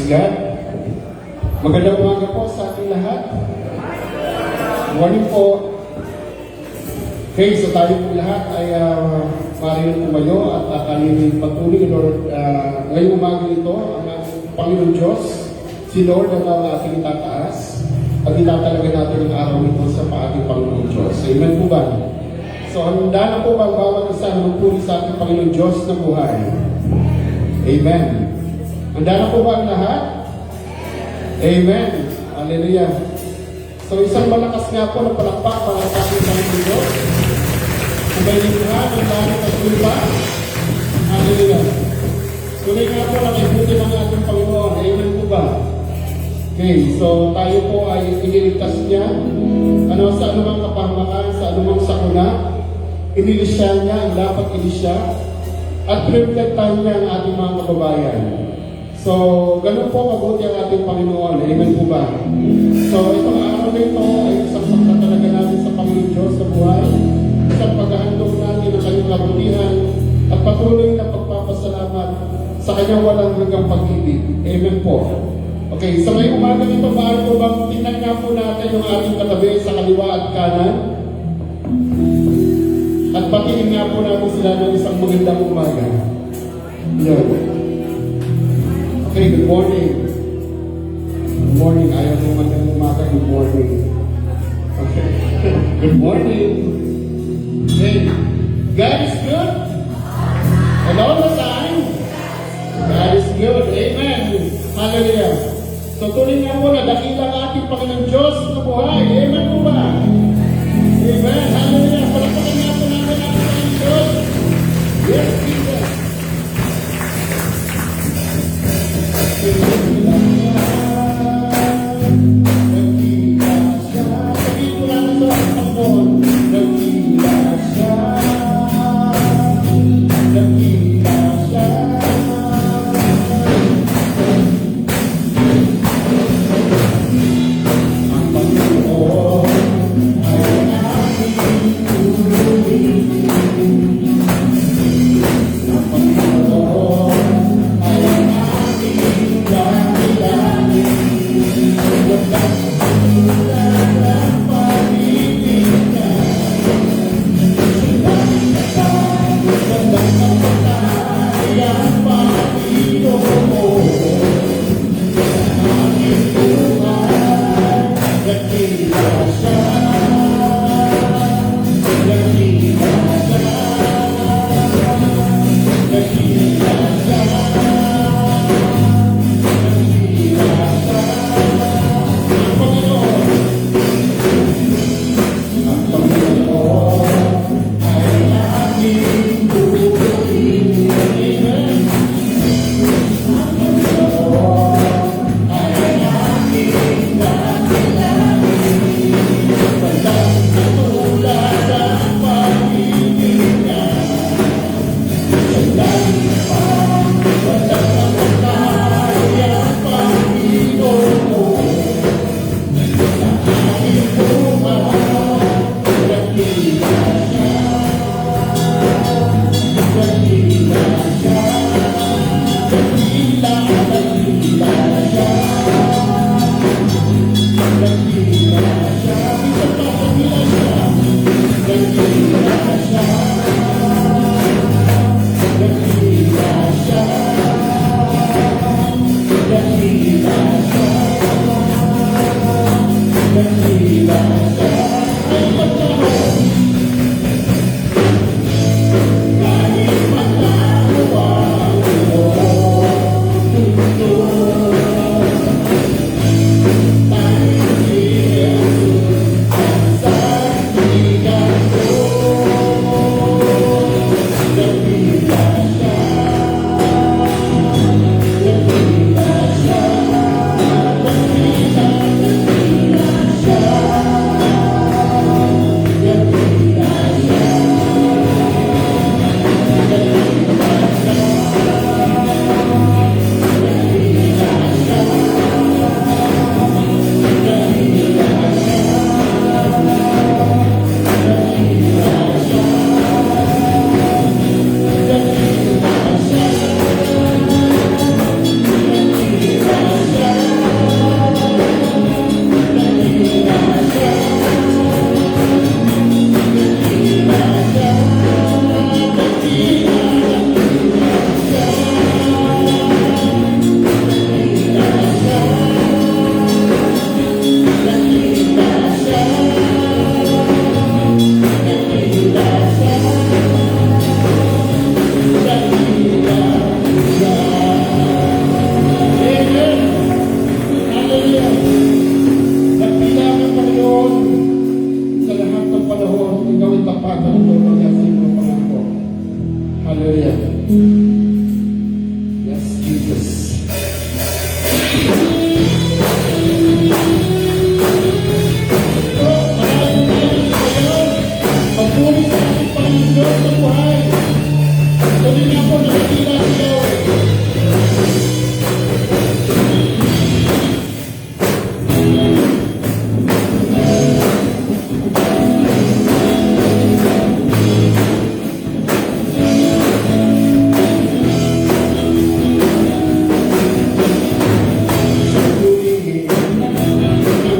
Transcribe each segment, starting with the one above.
God. Magandang umaga po sa ating lahat. Morning po. Okay, so tayo po lahat ay maaaring tumayo at kanilang patuloy, Lord, ngayong umaga ito, ang ating Panginoon Diyos, si Lord ang ating tataas at itatalaga natin ang araw ito sa ating Panginoon Diyos. Amen po ba? So, handa na po ba ang bawat isa na magpuri sa ating Panginoon Diyos na buhay? Amen. Handa na po ba ang lahat? Amen. Hallelujah. So, isang malakas nga po na palakpak para sa ating Panginoon Diyos. Kumailihan ang langit at lupa. Hallelujah. Tunay nga po na may buti ng ating Panginoon. Amen po ba? Okay, so tayo po ay iniligtas niya. Sa anumang kapahamakan, sa anumang sakuna, inilisya niya ang dapat ilisya at pinrepektahan niya ang ating mga kababayan. So, ganun po mabuti ang ating Panginoon. Amen po ba? So, itong araw na ito ay isang pagtatalaga natin sa Panginoon Diyos sa buhay, isang paghahandog natin ng kanyang kabutihan at patuloy na pagpapasalamat sa kanyang walang hanggang pag-ibig. Amen po. Okay, sa ngayong umaga nito, maaari po bang tingnan nga po natin yung ating katabi sa kaliwa at kanan? At patingin nga po natin sila ng isang magandang umaga. Yun. Okay, good morning. Good morning. Ayaw mo magandang umaga. Good morning. Okay. Good morning. Okay. God is good. And all the time, God is good. Amen. Hallelujah. So tuloy nga po na dakila ang ating Panginoon Diyos na buhay. Amen po ba? Amen. Hallelujah. Palapakan nga po natin ang Panginoon Diyos. Yes, Jesus.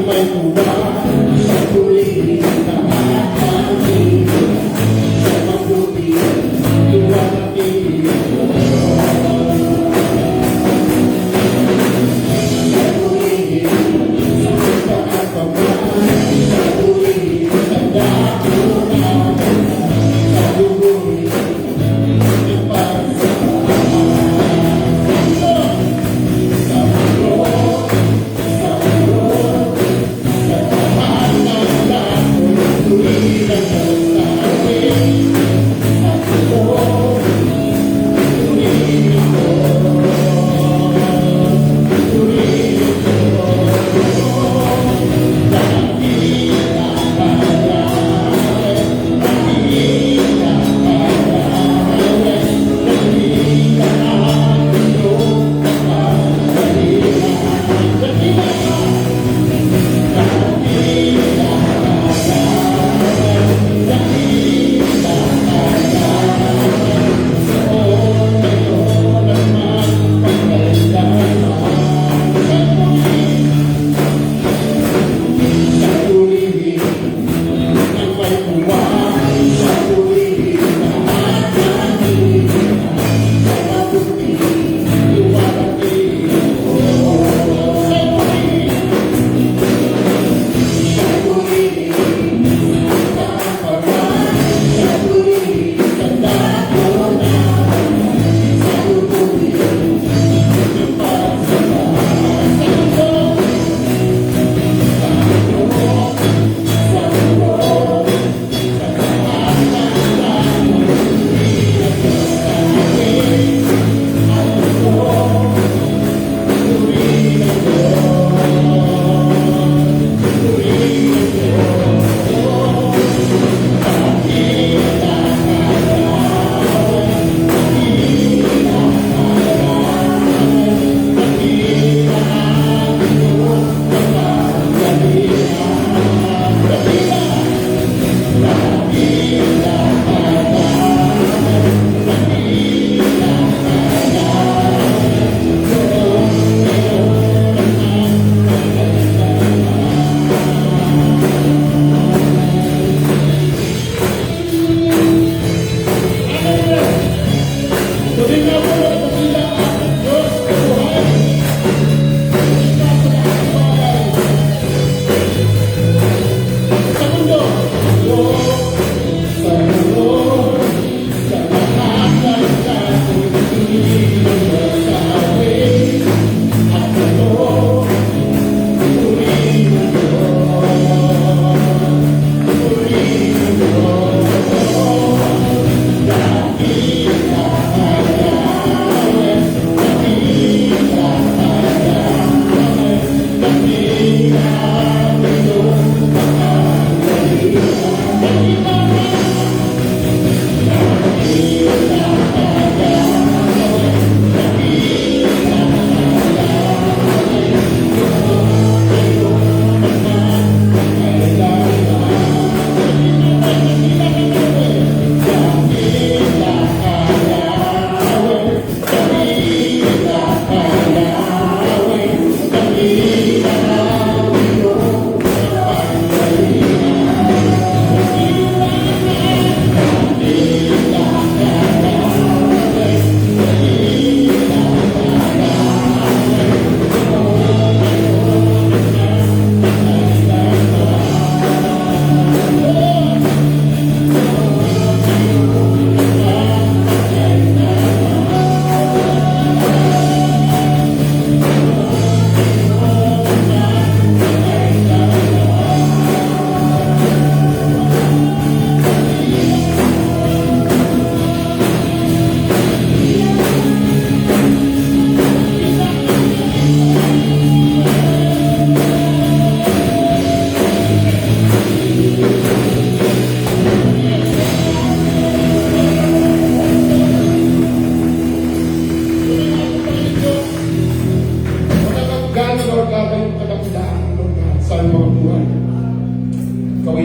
may tuwa sa tuwing nakakangin sa mabuti iwanatin sa tuwing sa pagkakamay sa tuwing sa dakunan sa dugoy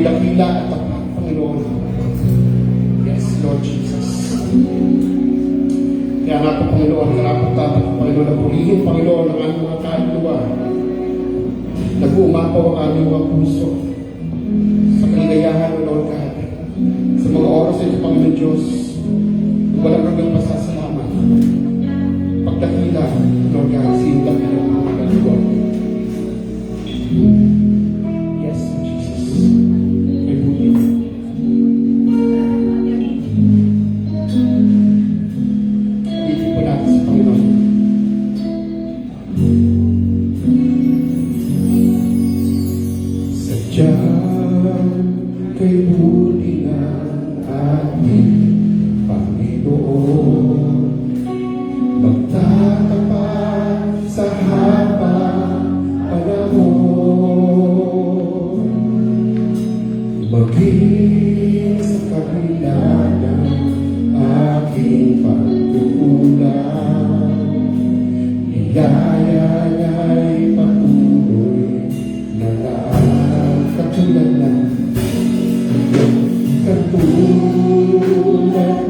dakila at tapat, Panginoon. Yes, Lord Jesus. Kaya natin, Panginoon, karapat dapat, Panginoon, na purihin, Panginoon, ang aming mga kaluluwa. Nag-uumap umapaw ang aming mga puso sa kaligayahan, O Lord God. Sa mga oras ito, Panginoon Diyos, walang hanggang pasasalamat. Pagdakila, Lord God, sinta ka ng mga kaluluwa. Yes, Jesus. May buti. Ibig po natin sa Panginoon. Sadyang kay buti ng ating Panginoon, magtatapat sa habang panahon, maging sa kabila ng aking pagkukulang, niyaya niya'y patuloy na lang katulad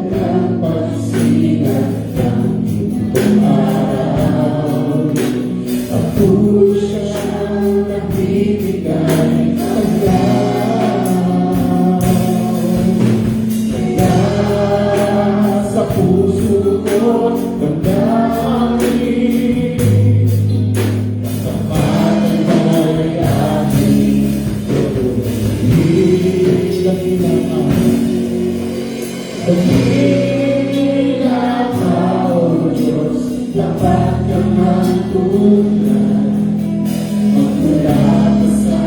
ng pagsinag ng itong araw. Patuloy siyang nagbibigay kaya sa puso ko damdamin kapatid ay aking Pagkila ka, O Diyos, dapat kang magtunay, magmula sa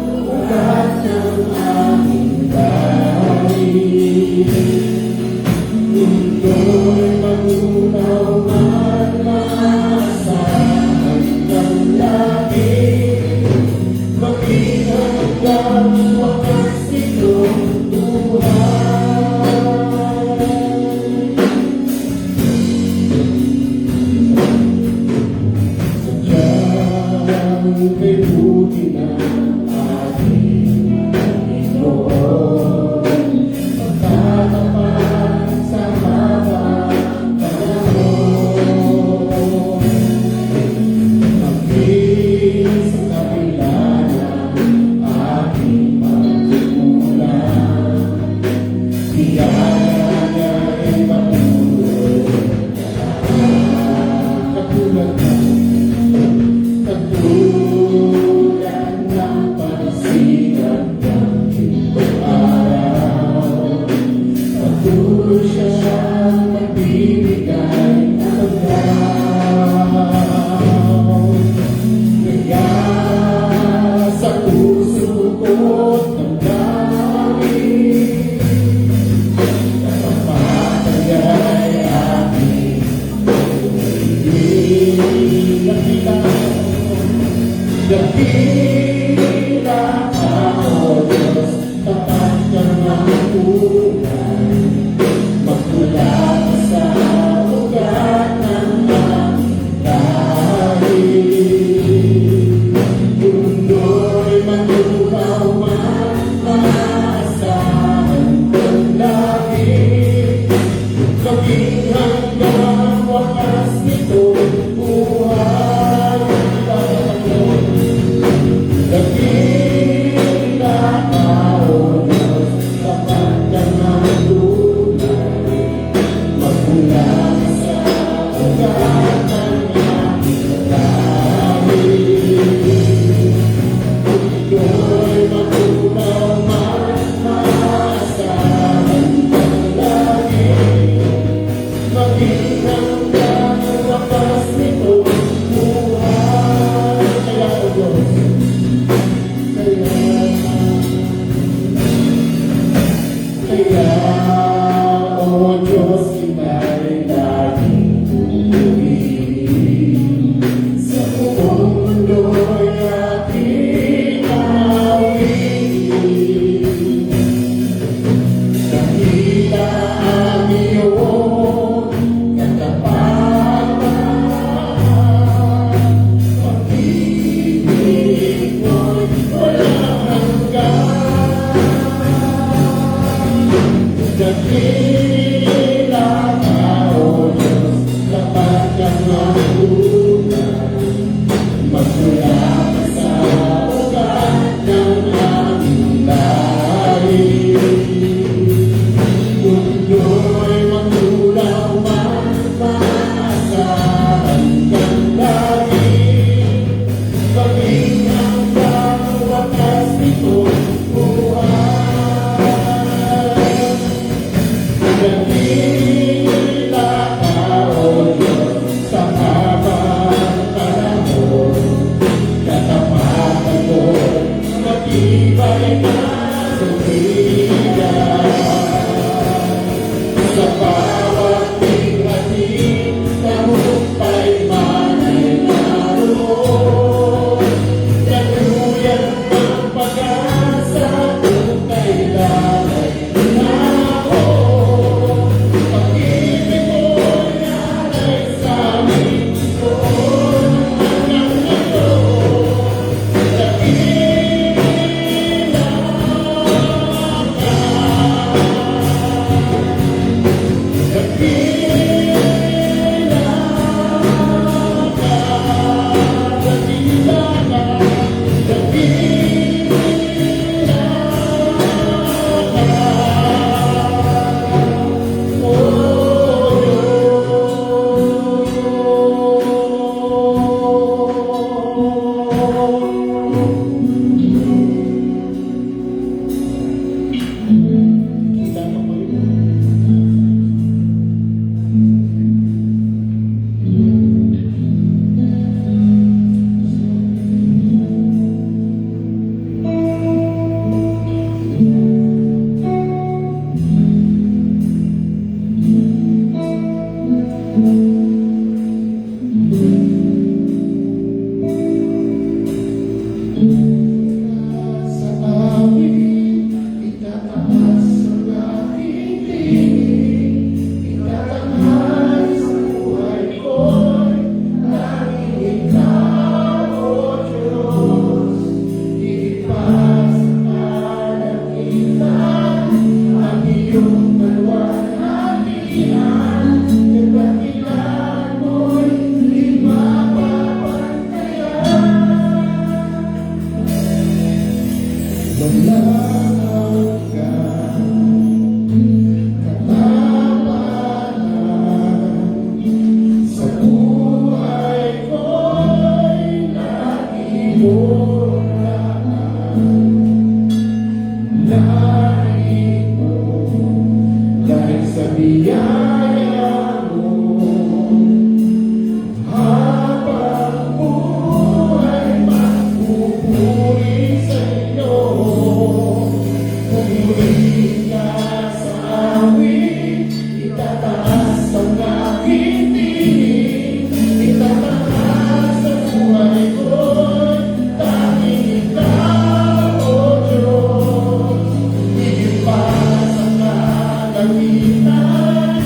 ugat ng aming dahil. Mundo'y magunaw at maasahan ng langit, maging hanggang wakas itong buhay. May buti na ating Panginoon, magtatapat sa habang panahon, maging sa kabila ng ating matibay na sandigan. Sa bawat tinghating tagumpay man ay naroon. Nagluyan ng pag-asa kung kailan ay nako. Pag-ibig mo'y nanay sa amin noon hanggang ngayon. Sa awit, itataas ang aking tinig. Itatanghal sa buhay ko'y tanging Ikaw, O Diyos. Ipas ang kalangitan, ang iyong maluwalhatian. Nagpakilan mo'y di mapapantayan. Maglangap ka, katapanan, sa buhay ko'y lagi mo narito. Dahil sa biyaya mo, habang buhay magpupuri sa iyo. Pumuli ka sa awit, itataas ang aking tinig. Itataas sa buhay ko'y tanging Ikaw, O Diyos. Igipas ang kalangitan,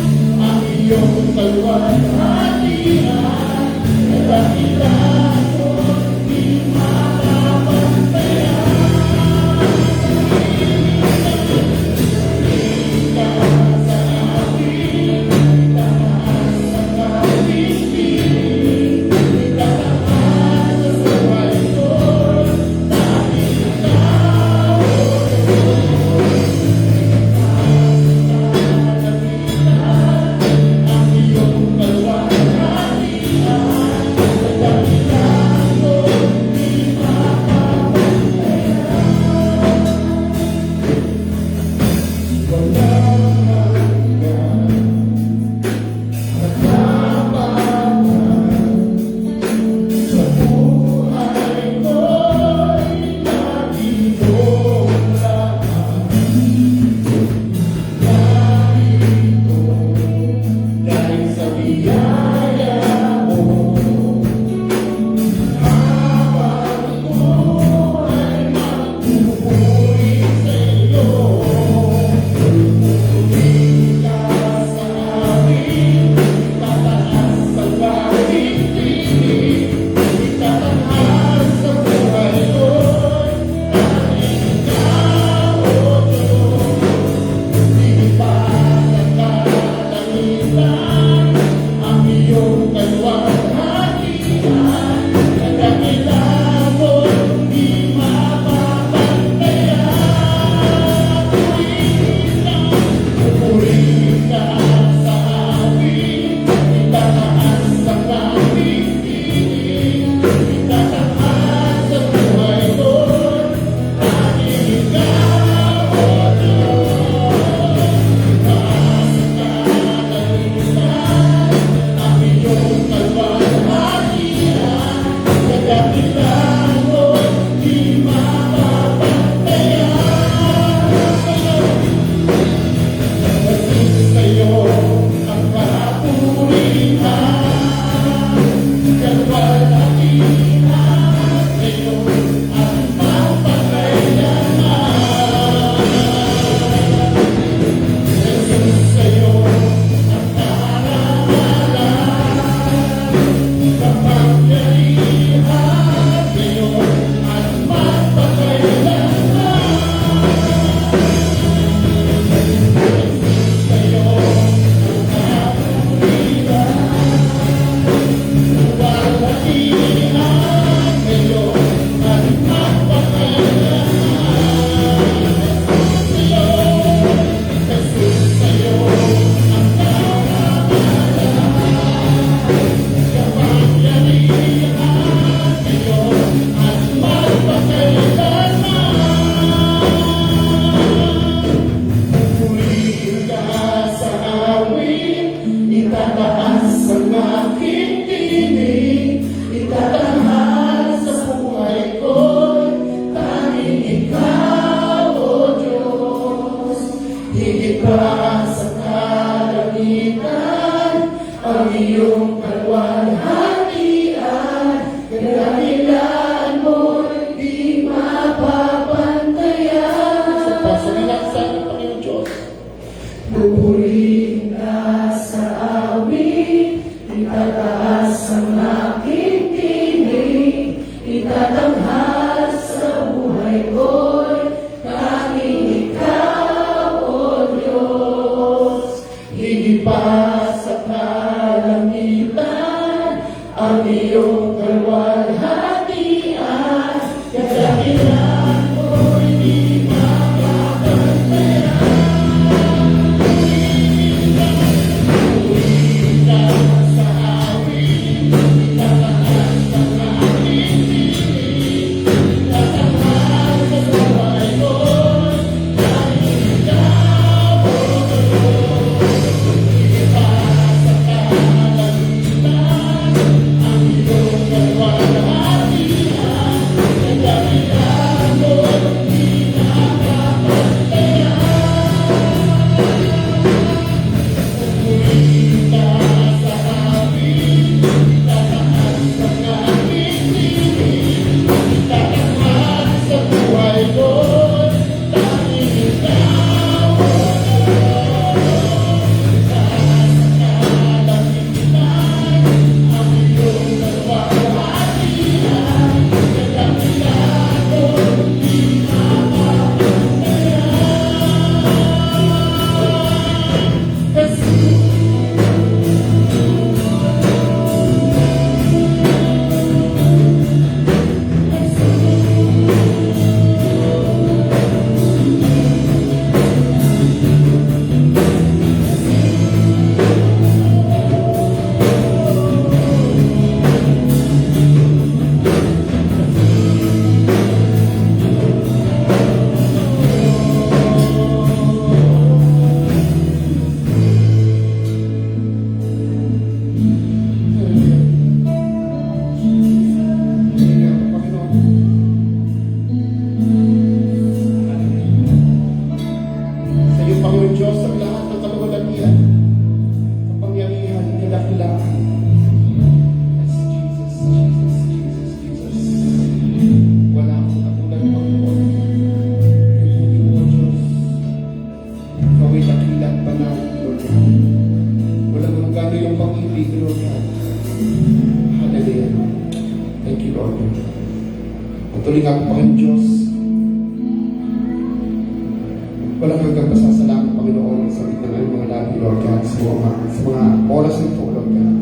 Walang hanggang pasasalamat, Panginoon, sa ng aming mga labi, Lord God, sa mga oras nito, Lord God.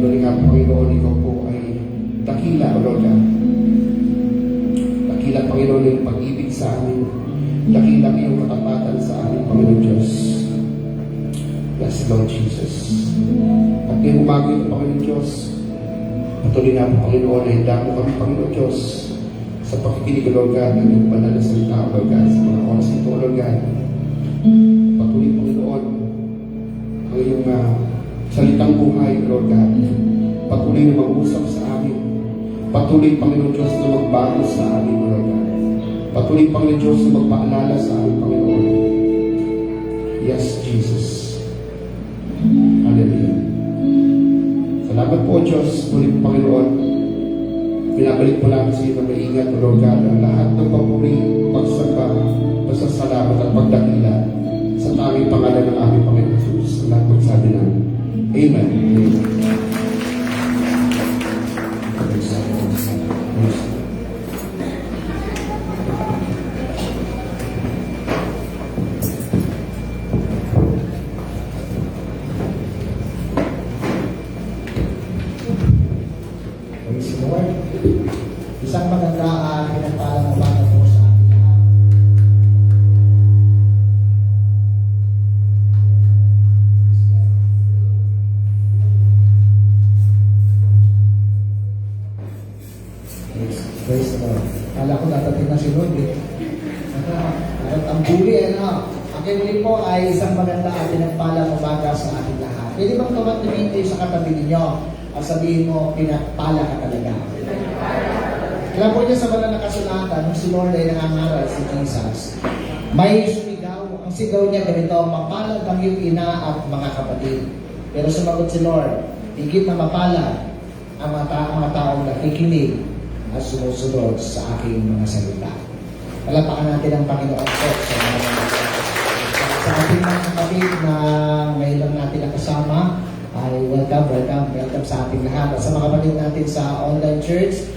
Doon nga, Panginoon, ikaw po ay dakila, Lord God. Dakila, Panginoon, yung pag-ibig sa amin. Dakila iyong katapatan sa amin, Panginoon Diyos. Yes, Lord Jesus. At ngayong umaga ito, Panginoon Diyos, patuloy na po, Panginoon, ay handa mo kami, Panginoon Diyos, sa pakikinig, Lord God, ng iyong banal na salita, Lord God, sa mga oras ito, Lord God. Patuloy, Panginoon, ang iyong salitang buhay, Lord God. Patuloy na mag-usap sa amin. Patuloy, Panginoon Diyos, na magbago sa amin, Lord God. Patuloy, Panginoon Diyos, na magpaalala sa amin, Panginoon. Yes, Jesus. Hallelujah. Salamat po, Diyos, muli, Panginoon. Pinabalik po namin sa iyo na maingat, Lord God, ang lahat ng papuri, pagsamba, pasasalamat at pagdakila sa tanging pangalan ng aming Panginoon Jesus. Lahat magsabi na, Amen. Amen. Praise the Lord. Isang maganda pinagpalang umaga po sa ating lahat. Praise the Lord. Kala ko datating na si Lord eh. At ang buli, ang kinuli po ay isang maganda at pinagpalang umaga sa ating lahat. Pwede bang tumatingin kayo sa katabi ninyo at sabihin mo, pinagpala ka talaga. Alam po niya sa banal na kasulatan, nung si Lord ay nangangaral si Jesus, may sumigaw. Ang sigaw niya ganito, mapalad ang iyong ina at mga kapatid. Pero sumagot si Lord, higit na mapalad ang mga taong nakikinig at sumusunod sa aking mga salita. Palapakan natin ang Panginoon po sa ating mga kapatid na ngayon lang natin nakasama. Ay welcome sa ating lahat. At sa mga kapatid natin sa online church,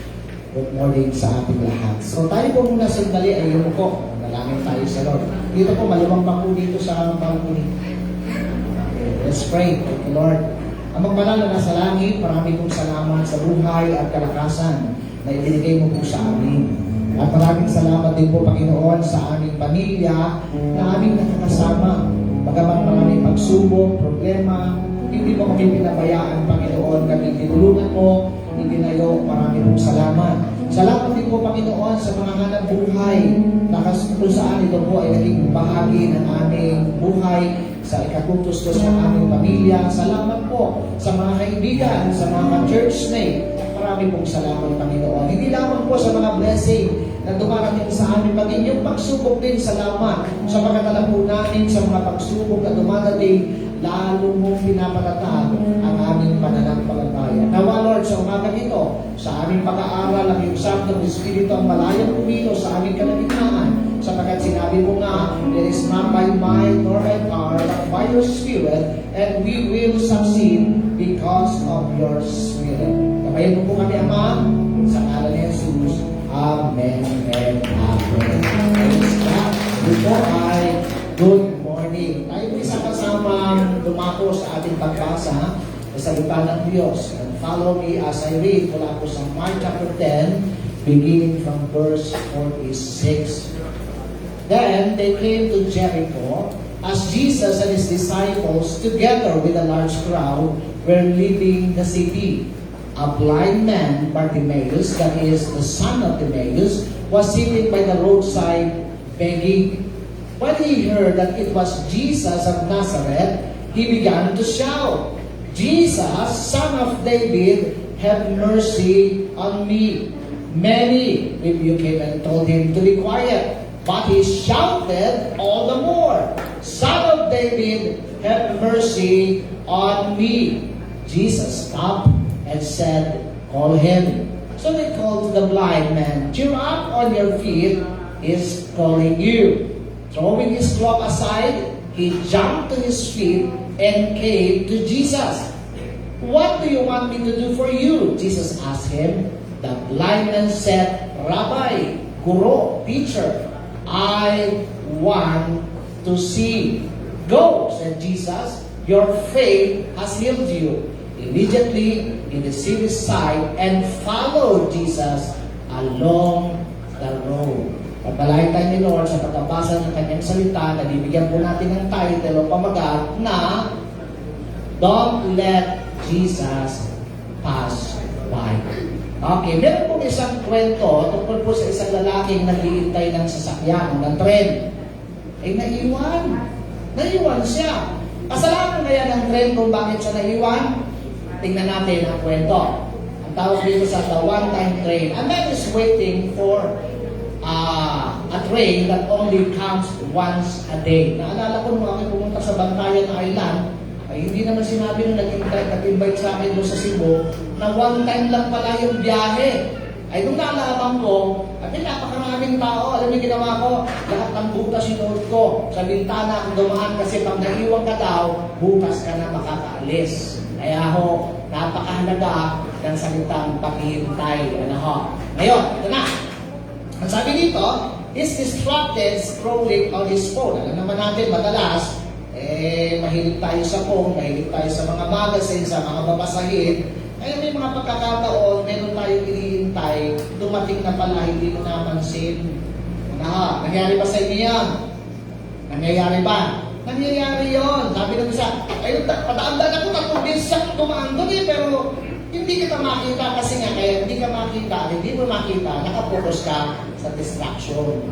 good morning sa ating lahat. So tayo po muna sandali ay yumuko. Nalangin tayo sa Lord. Dito po, maluwang pa po dito sa balcony. Let's pray. Thank you, Lord. Amang banal na nasa langit, marami pong salamat sa buhay at kalakasan na ibinigay mo po sa amin. At maraming salamat din po, Panginoon, sa aming pamilya na aming nakakasama. Bagaman maraming pagsubok, problema, hindi mo kami pinabayaan, Panginoon, kami tinulungan mo, hindi na iyo, marami pong salamat. Salamat din po, Panginoon, sa mga hanap buhay na kung saan ito po ay naging bahagi ng aming buhay sa ikatutustos ng aming pamilya. Salamat po sa mga kaibigan, sa mga churchmate. Marami pong salamat, Panginoon. Hindi lamang po sa mga blessing na dumarating sa amin, pati yung pagsubok din, salamat sa pagkatala po namin sa mga pagsubok na dumadating, lalo mong pinapatatag ang aming pananampalataya. Nawa, Lord, sa umagang ito, sa aming pag-aaral, ang iyong Santong Espiritu ang malayang pumilo sa aming kalagitnaan, sapagkat sinabi mo nga, it is not by might nor by power, but by your Spirit, and we will succeed because of your Spirit. Kabayan mo po kami, Ama, sa ngalan ni Jesus. Amen and amen. Praise God. Ito ay good morning. Tayo po isa kasamang dumako sa ating pagbasa sa salita ng Diyos. And follow me as I read mula po sa Mark chapter 10, beginning from verse 46. Then they came to Jericho, as Jesus and his disciples, together with a large crowd, were leaving the city. A blind man, Bartimaeus, that is the son of Timaeus, was sitting by the roadside begging. When he heard that it was Jesus of Nazareth, he began to shout, Jesus, Son of David, have mercy on me. Many rebuked him and told him to be quiet, but he shouted all the more, Son of David, have mercy on me. Jesus stopped and said, call him. So they called to the blind man, cheer up on your feet, he's calling you. Throwing his cloak aside, he jumped to his feet and came to Jesus. What do you want me to do for you? Jesus asked him. The blind man said, Rabbi, Guru, teacher, I want to see. Go, said Jesus, your faith has healed you. Immediately, he received his sight and followed Jesus along the road. Pagpalain tayo ni Lord sa pagkabasa ng kanyang salita na bibigyan po natin ng title o pamagat na Don't Let Jesus Pass By. Okay, meron po isang kwento tungkol po sa isang lalaking naghihintay ng sasakyan, ng tren. Naiwan. Naiwan siya. Kasalanan na yan ng tren kung bakit siya naiwan? Tingnan natin ang kwento. Ang tawag dito sa the one-time train. A man is waiting for a train that only comes once a day. Naalala ko nung aking pumunta sa Bantayan Island, ay hindi naman sinabi nung nag-invite sa akin doon sa Cebu na one time lang pala yung biyahe. Ay nung naalaman ko, at napakaraming tao, alam niyo ginawa ko, lahat ng butas sinuot ko sa bintana ang dumaan kasi pag naiwan ka daw, bukas ka na makakaalis. Kaya ho, napakahalaga ng salitang paghihintay. Ano ho? Ngayon, ito na. Ang sabi dito, is distracted scrolling on his phone. Alam naman natin, madalas, mahilig tayo sa phone, mahilig tayo sa mga magazine, sa mga babasahin. Kaya may mga pagkakataon, meron tayong hinihintay, dumating na pala, hindi mo napansin. Nangyari ba sa inyo yan? Nangyayari ba? Nangyayari yon. Sabi ng isa, ayun, pataandaan ako, 3 beses siyang dumaan doon pero hindi kita makita kasi nga, kaya hindi ka makita, hindi mo makita, nakapokus ka sa distraction.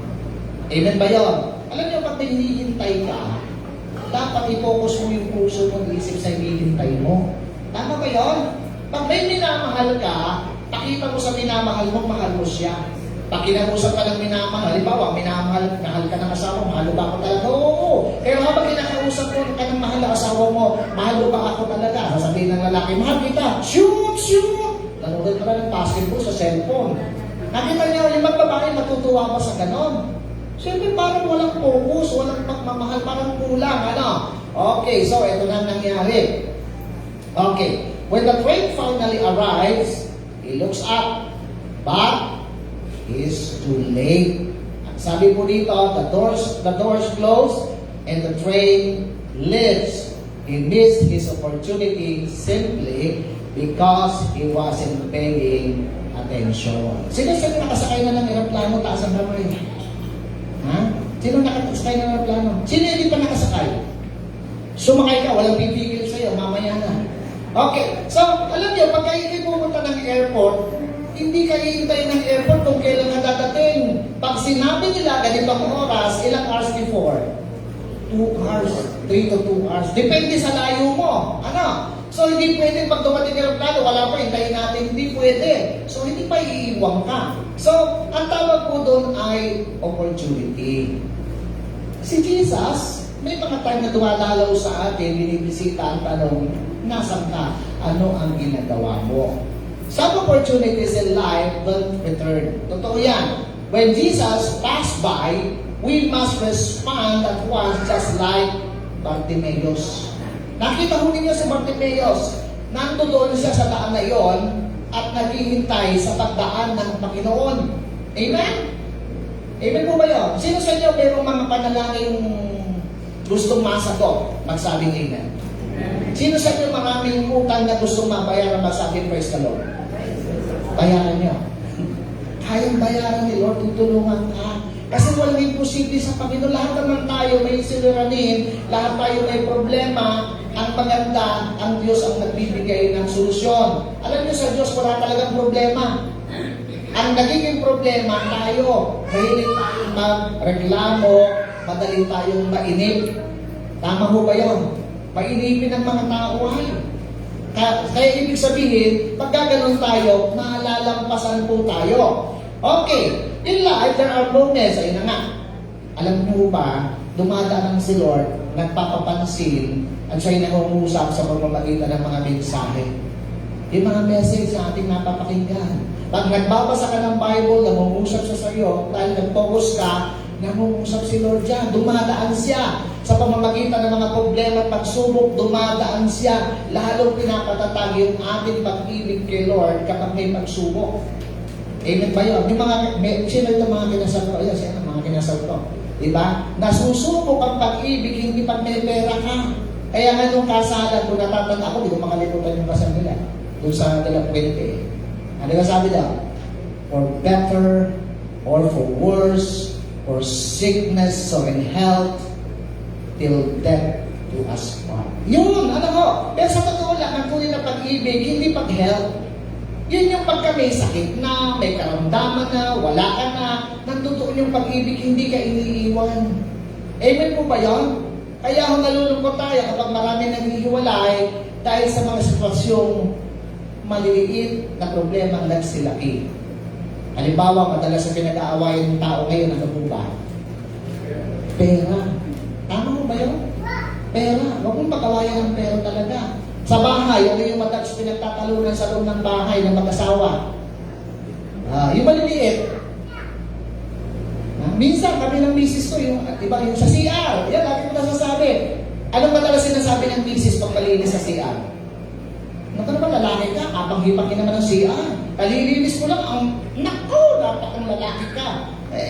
Amen ba yun? Alam niyo, pag hinihintay ka, dapat i-focus mo yung puso mo, isip sa hinihintay mo. Tama ba yun? Pag may minamahal ka, pakita mo sa minamahal mo, mahal mo siya. Pag kinag-usap ka ng minamahal, halimbawa, mahal ka ng asawa, mahal ba ako talaga? Oo. Pero habang kinakausap mo ka ng mahal na asawa mo, mahal ba ako talaga? Sasabihin ng lalaki, mahal kita. Shoot! Nanonood ka na ng basketball sa cellphone. Nakita niyo, yung magbabae natutuwa pa sa ganon. Siyempre parang walang focus, walang pagmamahal, parang kulang, ano? Okay, so ito na nangyari. Okay. When the train finally arrives, he looks up, but he's too late. Sabi po dito, the doors close and the train leaves. He missed his opportunity simply because he wasn't paying attention. Sino nakasakay na ng aeroplano, taas ang kamay? Ha? Sino nakasakay na ng aeroplano? Sino hindi pa nakasakay? Sumakay ka, walang pipigil sa'yo, mamaya na. Okay, so alam niyo, pag kayo pumunta ng airport, hindi kayo hintay ng airport kung kailan na dadating. Pag sinabi nila ganitong oras, ilang hours before? 2 hours, 3 to 2 hours. Depende sa layo mo. Ano? So hindi pwede pag dumating ng aeroplano, wala pa, hintayin natin, hindi pwede. So hindi pa iiwang ka. So ang tawag po doon ay opportunity. Si Jesus, may mga time na dumadalaw sa atin, binibisita ang tanong, nasan ka? Ano ang ginagawa mo? Some opportunities in life don't return. Totoo yan. When Jesus passed by, we must respond at once just like Bartimaeus. Nakita ho ninyo si Bartimaeus. Nandoon siya sa daan na iyon at naghihintay sa pagdaan ng Panginoon. Amen? Amen po ba yun? Sino sa inyo mayroong mga panalangin gustong masagot? Magsabing amen. Sino sa inyo maraming utang na gustong mabayaran, magsabing praise the Lord? Bayaran niyo. Kayang bayaran ni Lord, tutulungan ka. Kasi walang imposible sa Panginoon. Lahat naman tayo may siliranin, lahat tayo may problema. Ang maganda, ang Diyos ang nagbibigay ng solusyon. Alam niyo sa Diyos, wala talagang problema. Ang nagiging problema, tayo. Mahilig tayong magreklamo, madali tayong mainip. Tama ho ba yun? Mainipin ng mga tao ay. Kaya ibig sabihin, pag gaganon tayo, malalampasan po tayo. Okay, in life, there are moments, ayun na nga. Alam niyo ba, dumadaan si Lord, nagpapapansin, at siya'y nangungusap sa pagmamagitan ng mga mensahe. Yung mga message sa ating napapakinggan. Pag nagbabasa ka ng Bible, nangungusap siya sa iyo, dahil nag-focus ka, nangungusap si Lord dyan, dumadaan siya. Sa pamamagitan ng mga problema at pagsubok, dumadaan siya. Lalong pinapatatag yung ating pag-ibig kay Lord kapag may pagsubok. Amen ba yun? Yung mga, sino yung mga kinasama? Ayan, sino mga pinasal to. Diba? Nasusubok ang pag-ibig, hindi pag may pera ka. Kaya nga nung kasalan, kung natatanda ako, hindi ko makalimutan yung kasal nila. Doon sa Dela Puente. Ano ka sabi daw? For better or for worse, for sickness or in health, till death do us part. Yun, ano ko? Pero sa totoo lang, ang tunay na pag-ibig, hindi pag-health. Yun yung pagka may sakit na, may karamdaman na, wala ka na, nandoon yung pag-ibig, hindi ka iniiwan. Amen po ba yun? Kaya kung nalulungkot tayo kapag marami naghihiwalay dahil sa mga sitwasyong maliliit na problema ang nagsilaki. Halimbawa, madalas sa pinag-aawayan ng tao ngayon, ano po ba? Pera. Tama mo ba yun? Pera. Huwag mong pag-awayan ng pera talaga. Sa bahay, ano yung madalas pinagtatalunan sa loob ng bahay ng mag-asawa? Yung maliliit. Minsan, kami ng misis ko, yung sa CR. Yan, lagi ko nasasabi. Anong madalas sinasabi ng misis pag malinis sa CR? Naku naman, lalaki ka, kapang-hipakin naman ng CR. Kalilinis ko lang, dapat ang lalaki ka.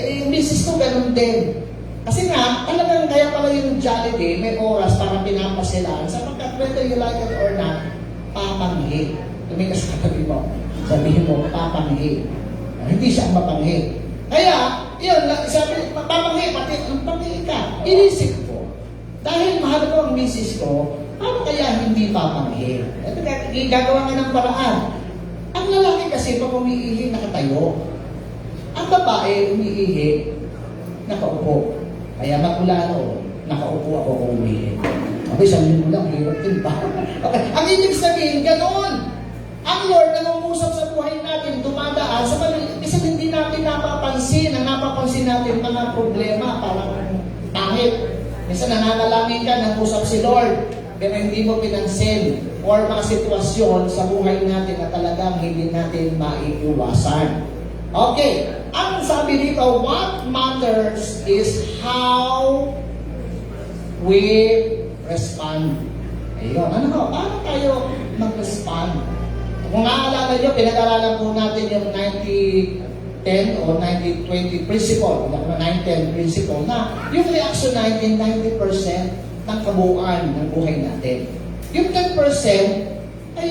Yung misis ko, ganun din. Kasi nga, talagang kaya pala yung Jollibee, may oras para pinapasilaan sapagkat whether you like it or not, papanghi. Tumikas ka tabi mo. Sabihin mo, papanghi. Hindi siya mapanghi. Kaya, yun, sabi, papanghi, pati ang panghi ka. Inisip ko, dahil mahal ko ang misis ko, paano kaya hindi papanghi? Ito, gagawa nga ng paraan. Ang lalaki kasi, pag umiihi, nakatayo. Ang babae, umiihi, nakaupo. Kaya magmula nakaupo ako kung umihin. Okay, sabihin mo lang, hirap din ba? Okay. Ang ibig sabihin, ganoon. Ang Lord na nangungusap sa buhay natin, dumadaan sa kasi hindi natin napapansin. Ang napapansin natin mga problema, parang pangit. Minsan nananalangin ka, nangusap si Lord, pero hindi mo pinansin. Or mga sitwasyon sa buhay natin na talagang hindi natin maiiwasan. Okay, ang sabi dito, what matters is how we respond. Ayun, paano tayo mag-respond? Kung naaalala nyo, pinag-aralan po natin yung 90-10 o 90-20 principle, 9-10 principle, na yung reaction natin, 90% ng kabuuan ng buhay natin. Yung 10% ay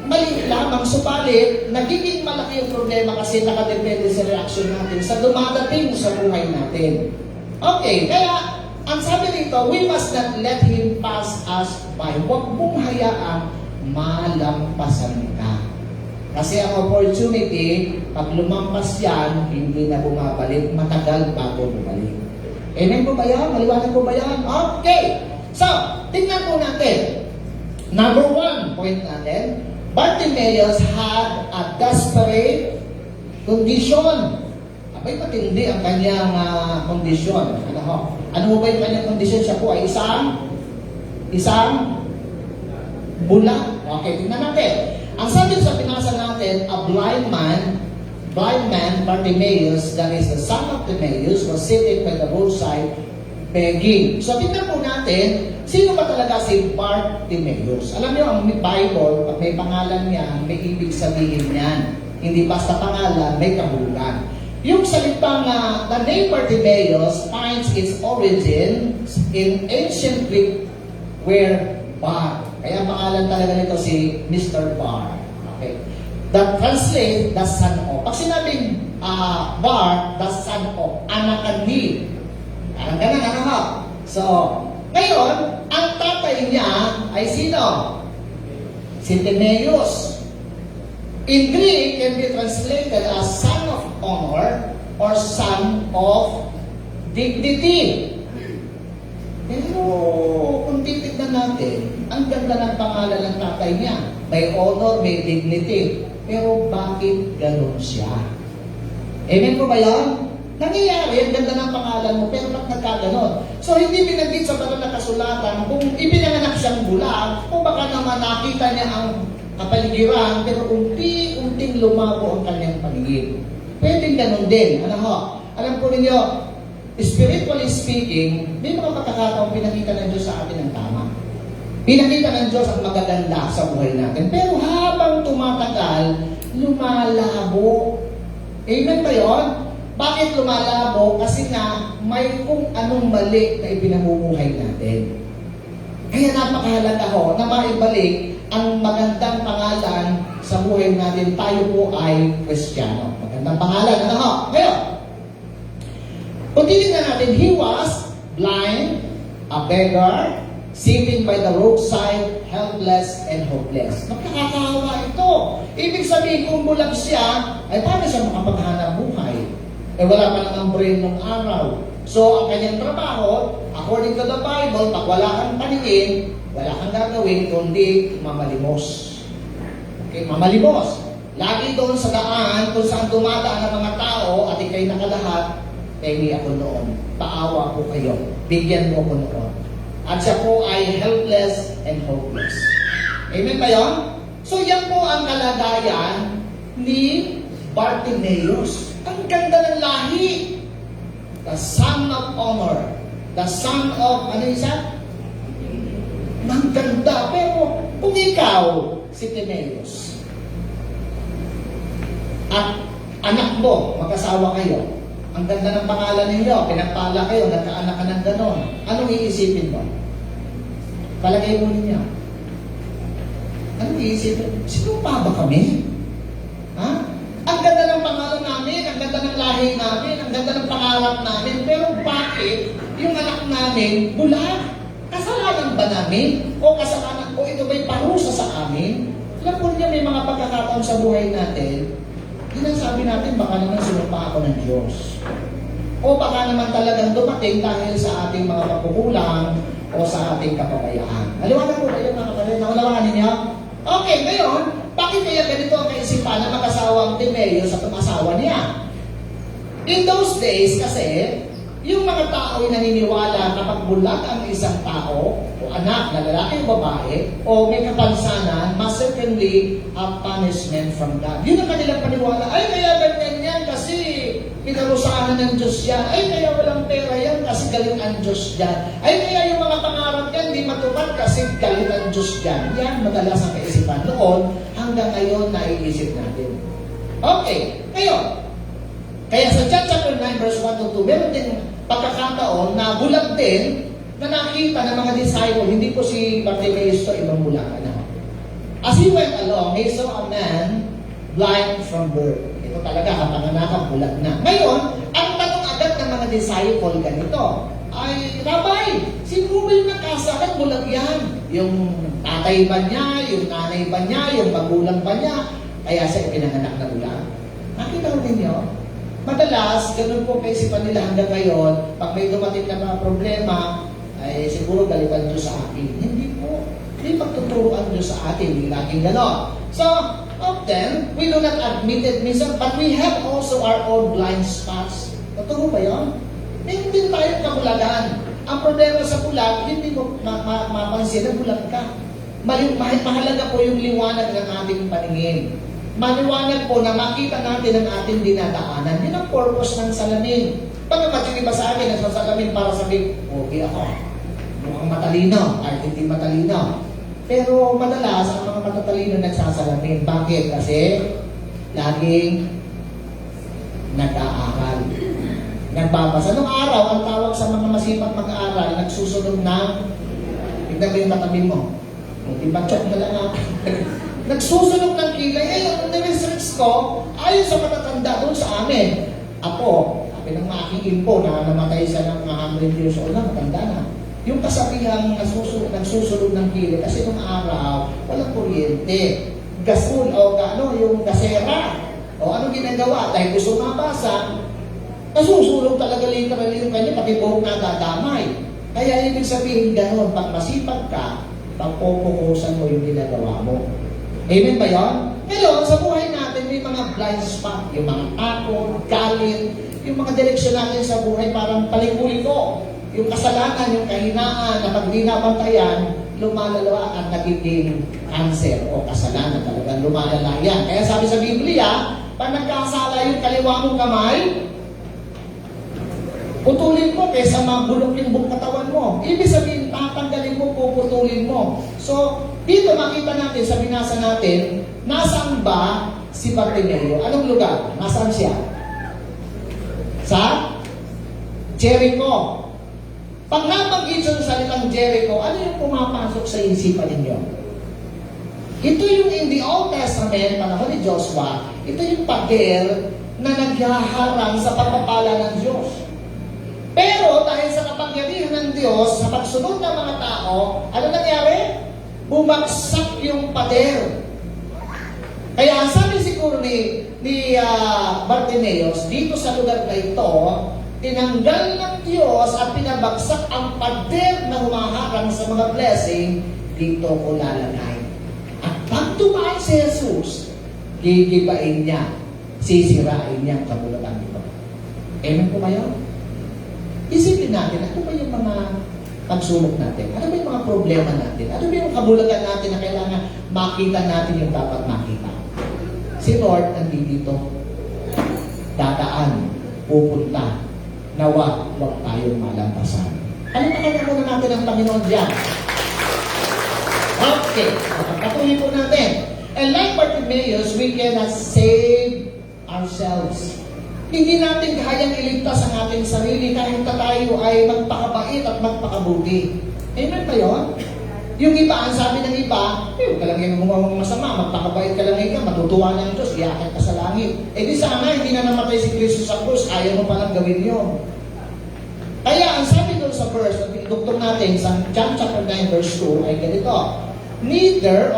mali lamang, subalit nagiging malaki yung problema kasi nakadepende sa reaction natin sa dumadating sa buhay natin. Okay, kaya ang sabi dito, we must not let Him pass us by. Huwag mong hayaang malampasan ka. Kasi ang opportunity, pag lumampas yan, hindi na bumabalik, matagal bago bumalik. Amen po ba yan? Maliwanag po ba yan? Okay! So, tingnan po natin. Number 1, point natin, Bartimaeus had a desperate condition. Abay, matindi ang kanyang kondisyon. Ano ba yung kanyang kondisyon? Siya po ay isang bulag. Okay, tingnan natin. Ang sabi sa pinasa natin, a blind man, Bartimaeus, that is the son of Timaeus, was sitting by the roadside begging. So, tingnan po natin, sino ba talaga si Bartimaeus? Alam niyo, ang Bible, pag may pangalan niya, may ibig sabihin niyan. Hindi basta pangalan, may kahulugan. Yung salitang the name Bartimaeus finds its origin in ancient Greek where Bar. Kaya ang pangalan talaga nito si Mr. Bar. Okay. That translate the son of. Pag sinabing Bar, the son of, anak ni. Parang ganun, So, ngayon, ang tatay niya ay sino? Si Timaeus. In Greek, can be translated as son of honor or son of dignity. Pero, kung titignan natin, ang ganda ng pangalan ng tatay niya. May honor, may dignity. Pero bakit ganun siya? Amen po ba yan? Nangyayari, ang ganda ng pangalan mo, pero ba't nagkaganon? So, hindi binanggit sa banal na kasulatan kung ipinanganak siyang bulag, o baka naman nakita niya ang kapaligiran, pero unti-unting lumabo ang kanyang paligid. Pwedeng ganun din. Alam po ninyo, spiritually speaking, may mga pagkakataong pinakita ng Diyos sa atin ang tama. Pinakita ng Diyos ang magaganda sa buhay natin. Pero habang tumatagal, lumalabo. Amen ba yun? Bakit lumalabo? Kasi nga, may kung anong mali na ipinamumuhay natin. Kaya napakahalaga ho na maibalik ang magandang pangalan sa buhay natin. Tayo po ay Kristiyano. Magandang pangalan. Ano ho? Ngayon, kung titignan natin, he was blind, a beggar, sitting by the roadside, helpless and hopeless. Nakakakawa ito. Ibig sabihin, kung bulag siya, ay paano siya makapaghanap buhay? Eh wala pa namang brain ng araw. So, ang kanyang trabaho, according to the Bible, pag wala kang paningin, wala kang gagawin, kundi mamalimos. Okay, mamalimos. Lagi doon sa daan, kung saan dumadaan ang mga tao, at ikay nakalahat, pengi ako noon. Paawa ko kayo. Bigyan mo ko noon. At siya po ay helpless and hopeless. Amen ba yun? So yan po ang kalagayan ni Bartimaeus. Ang ganda ng lahi. The son of honor. The son of, ano isa? Ang ganda. Pero kung ikaw, si Timaeus, at anak mo, magkasawa kayo, ang ganda ng pangalan ninyo, pinagpala kayo, nagkaanak ka ng ganon. Anong iisipin mo? Palagay mo ninyo. Anong iisipin? Sino pa ba kami? Ha? Ang ganda ng pangalan namin, ang ganda ng lahi namin, ang ganda ng pangarap namin, pero bakit yung anak namin bulag? Kasalanan ba namin? O kasalanan, o ito ba'y parusa sa amin? Alam po niya, may mga pagkakataon sa buhay natin, sabi natin, baka naman sinumpa ako ng Diyos. O baka naman talagang dumating dahil sa ating mga pagkukulang o sa ating kapabayaan. Naliwanag po ba yun mga kapatid? Nakulawangan ninyo? Okay, ngayon, bakit kaya ganito ang kaisipan na mag-asawa ang Timaeus at ang asawa niya? In those days kasi, yung mga tao ay naniniwala kapag bulag ang isang tao, o anak na lalaki o babae, o may kapansanan, must certainly have punishment from God. Yun ang kanilang paniwala. Ay, kaya ganyan yan kasi pinarusahan ng Diyos yan. Ay, kaya walang pera yan kasi galit ang Diyos yan. Ay, kaya yung mga pangarap yan di matupad kasi galit ang Diyos yan. Yan madalas ang kaisipan noon hanggang ngayon naiisip natin. Okay, ngayon, kaya sa John chapter 9 verse 1 to 2, meron din pagkakataon na bulag din na nakita ng mga disciple, hindi po si Bartimaeus to, ibang bulag. As he went along, he saw a man blind from birth. Ito talaga, kapanganakan, bulag na. Ngayon, ang tanong agad ng mga disciple ganito, ay, Rabbi, sino ba yung nakasakit? Bulag yan. Yung tatay ba niya, yung nanay ba niya, yung magulang ba niya, kaya siya pinanganak na bulag. Nakita ko ninyo? Madalas, ganun po kaisipan nila hanggang ngayon, pag may dumating na mga problema, ay siguro galitan Diyos sa akin. Hindi po. Hindi pagtuturo ang Diyos sa atin. Hindi laging ganon. So, often, we do not admit it minsan, but we have also our own blind spots. Totoo ba yun? Hindi tayo kabulagan. Ang problema sa bulag, hindi mo mapansin na bulag ka. Mahalaga po yung liwanag ng ating paningin. Maliwanag po na makita natin ang ating dinadaanan. Yun ang purpose ng salamin. Pagkapat yung iba sa akin, nagsasalamin para sabihin, okay ako. Mukhang matalino, kahit hindi matalino. Pero madalas, ang mga matatalino nagsasalamin. Bakit? Kasi laging nag-aaral. Nagbabasa. Noong araw, ang tawag sa mga masipag mag-aaral, nagsusunod ng, tignan mo yung matabi mo. Ibachok na lang ako. Nagsusunog ng kilay. Eh, ang na-research ko, ayon sa matatanda doon sa amin. Ako, sabi ng aking info na namatay siya ng mga 100 years old na, matanda na. Yung kasabihang nagsusunog ng kilay, kasi nung araw, walang kuryente. Gasol, o yung gasera. O anong ginagawa? Dahil gusto mabasa, nasusunog talaga literally yung kanya, pati buhok na dadamay. Kaya ibig sabihin gano'n, pag masipag ka, pagpupukusan mo yung ginagawa mo. Amen ba yun? Ngayon, sa buhay natin, may mga blind spot, yung mga takot, galit, yung mga direksyon natin sa buhay, parang paliko-liko. Yung kasalanan, yung kahinaan, na pag di nabantayan, lumalala at nagiging cancer o kasalanan talagang lumalala yan. Kaya sabi sa Biblia, pag nagkasala yung kaliwa mong kamay, putulin mo kaysa mabulok yung buong katawan mo. Ibig sabihin, tatanggalin mo, puputulin mo. So, dito makita natin sa binasa natin, nasaan ba si Bartimeo? Anong lugar? Nasaan siya? Sa Jericho. Pag nabanggit yung salitang Jericho, ano yung pumapasok sa isipan ninyo? Ito yung in the Old Testament, panahon ni Joshua, ito yung pader na naghaharang sa pagpapala ng Diyos. Pero dahil sa kapangyarihan ng Diyos, sa pagsunod ng mga tao, ano nangyari? Bumagsak yung pader. Kaya ang sabi siguro ni Bartimeus, dito sa lugar na ito, tinanggal ng Diyos at pinabagsak ang pader na humaharang sa mga blessing, dito ko lalagay. At pag tumaan si Jesus, gigibain niya, sisirain niya ang kabulatan nito. Amen po kayo? Isipin natin, ano ba yung mga pagsubok natin? Ano ba yung mga problema natin? Ano ba yung kabulatan natin na kailangan makita natin yung dapat makita? Si Lord nandito, dadaan, pupunta, nawa, huwag tayong malampasan. Palipakanan muna natin ang Panginoon diyan. Okay, patuloy po natin. And like Bartimeus, we cannot save ourselves. Hindi natin kayang iligtas ang ating sarili kahit na tayo ay magpakabait at magpakabuti. Amen ba yun? Yung iba, ang sabi ng iba, huwag ka lang yung masama, magpakabait ka lang ikaw, matutuwa ng Diyos, iakit ka sa langit. Eh di sana, hindi na namatay si Kristo sa krus, ayaw mo palang gawin yun. Kaya ang sabi doon sa verse, na tinutugtog natin sa John chapter 9 verse 2 ay ganito, neither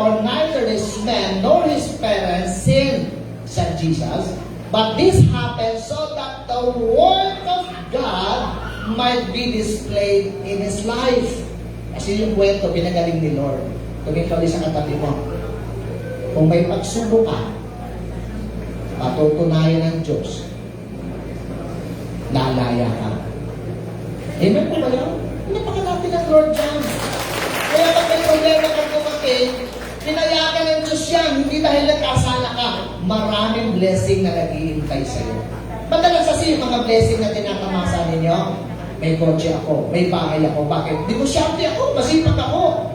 this man nor his parents sinned, said Jesus, but this happened so that the work of God might be displayed in his life. Kasi yung kwento, pinagaling ni Lord. Tumingin ka ulit sa katabi mo. Kung may pagsubok ka, patutunayan ng Diyos, lalaya ka. Amen po ba yun? Napakalapit ng Lord dyan. Kaya pag may problema kang kumatin, pinayakan ng Diyos yan, hindi dahil nagkasala ka. Maraming blessing na nag-iintay sa'yo. Madalas kasi yung mga blessing na tinatamasa ninyo, may kotse ako, may bahay ako. Bakit? Negosyante ako, masipag ako.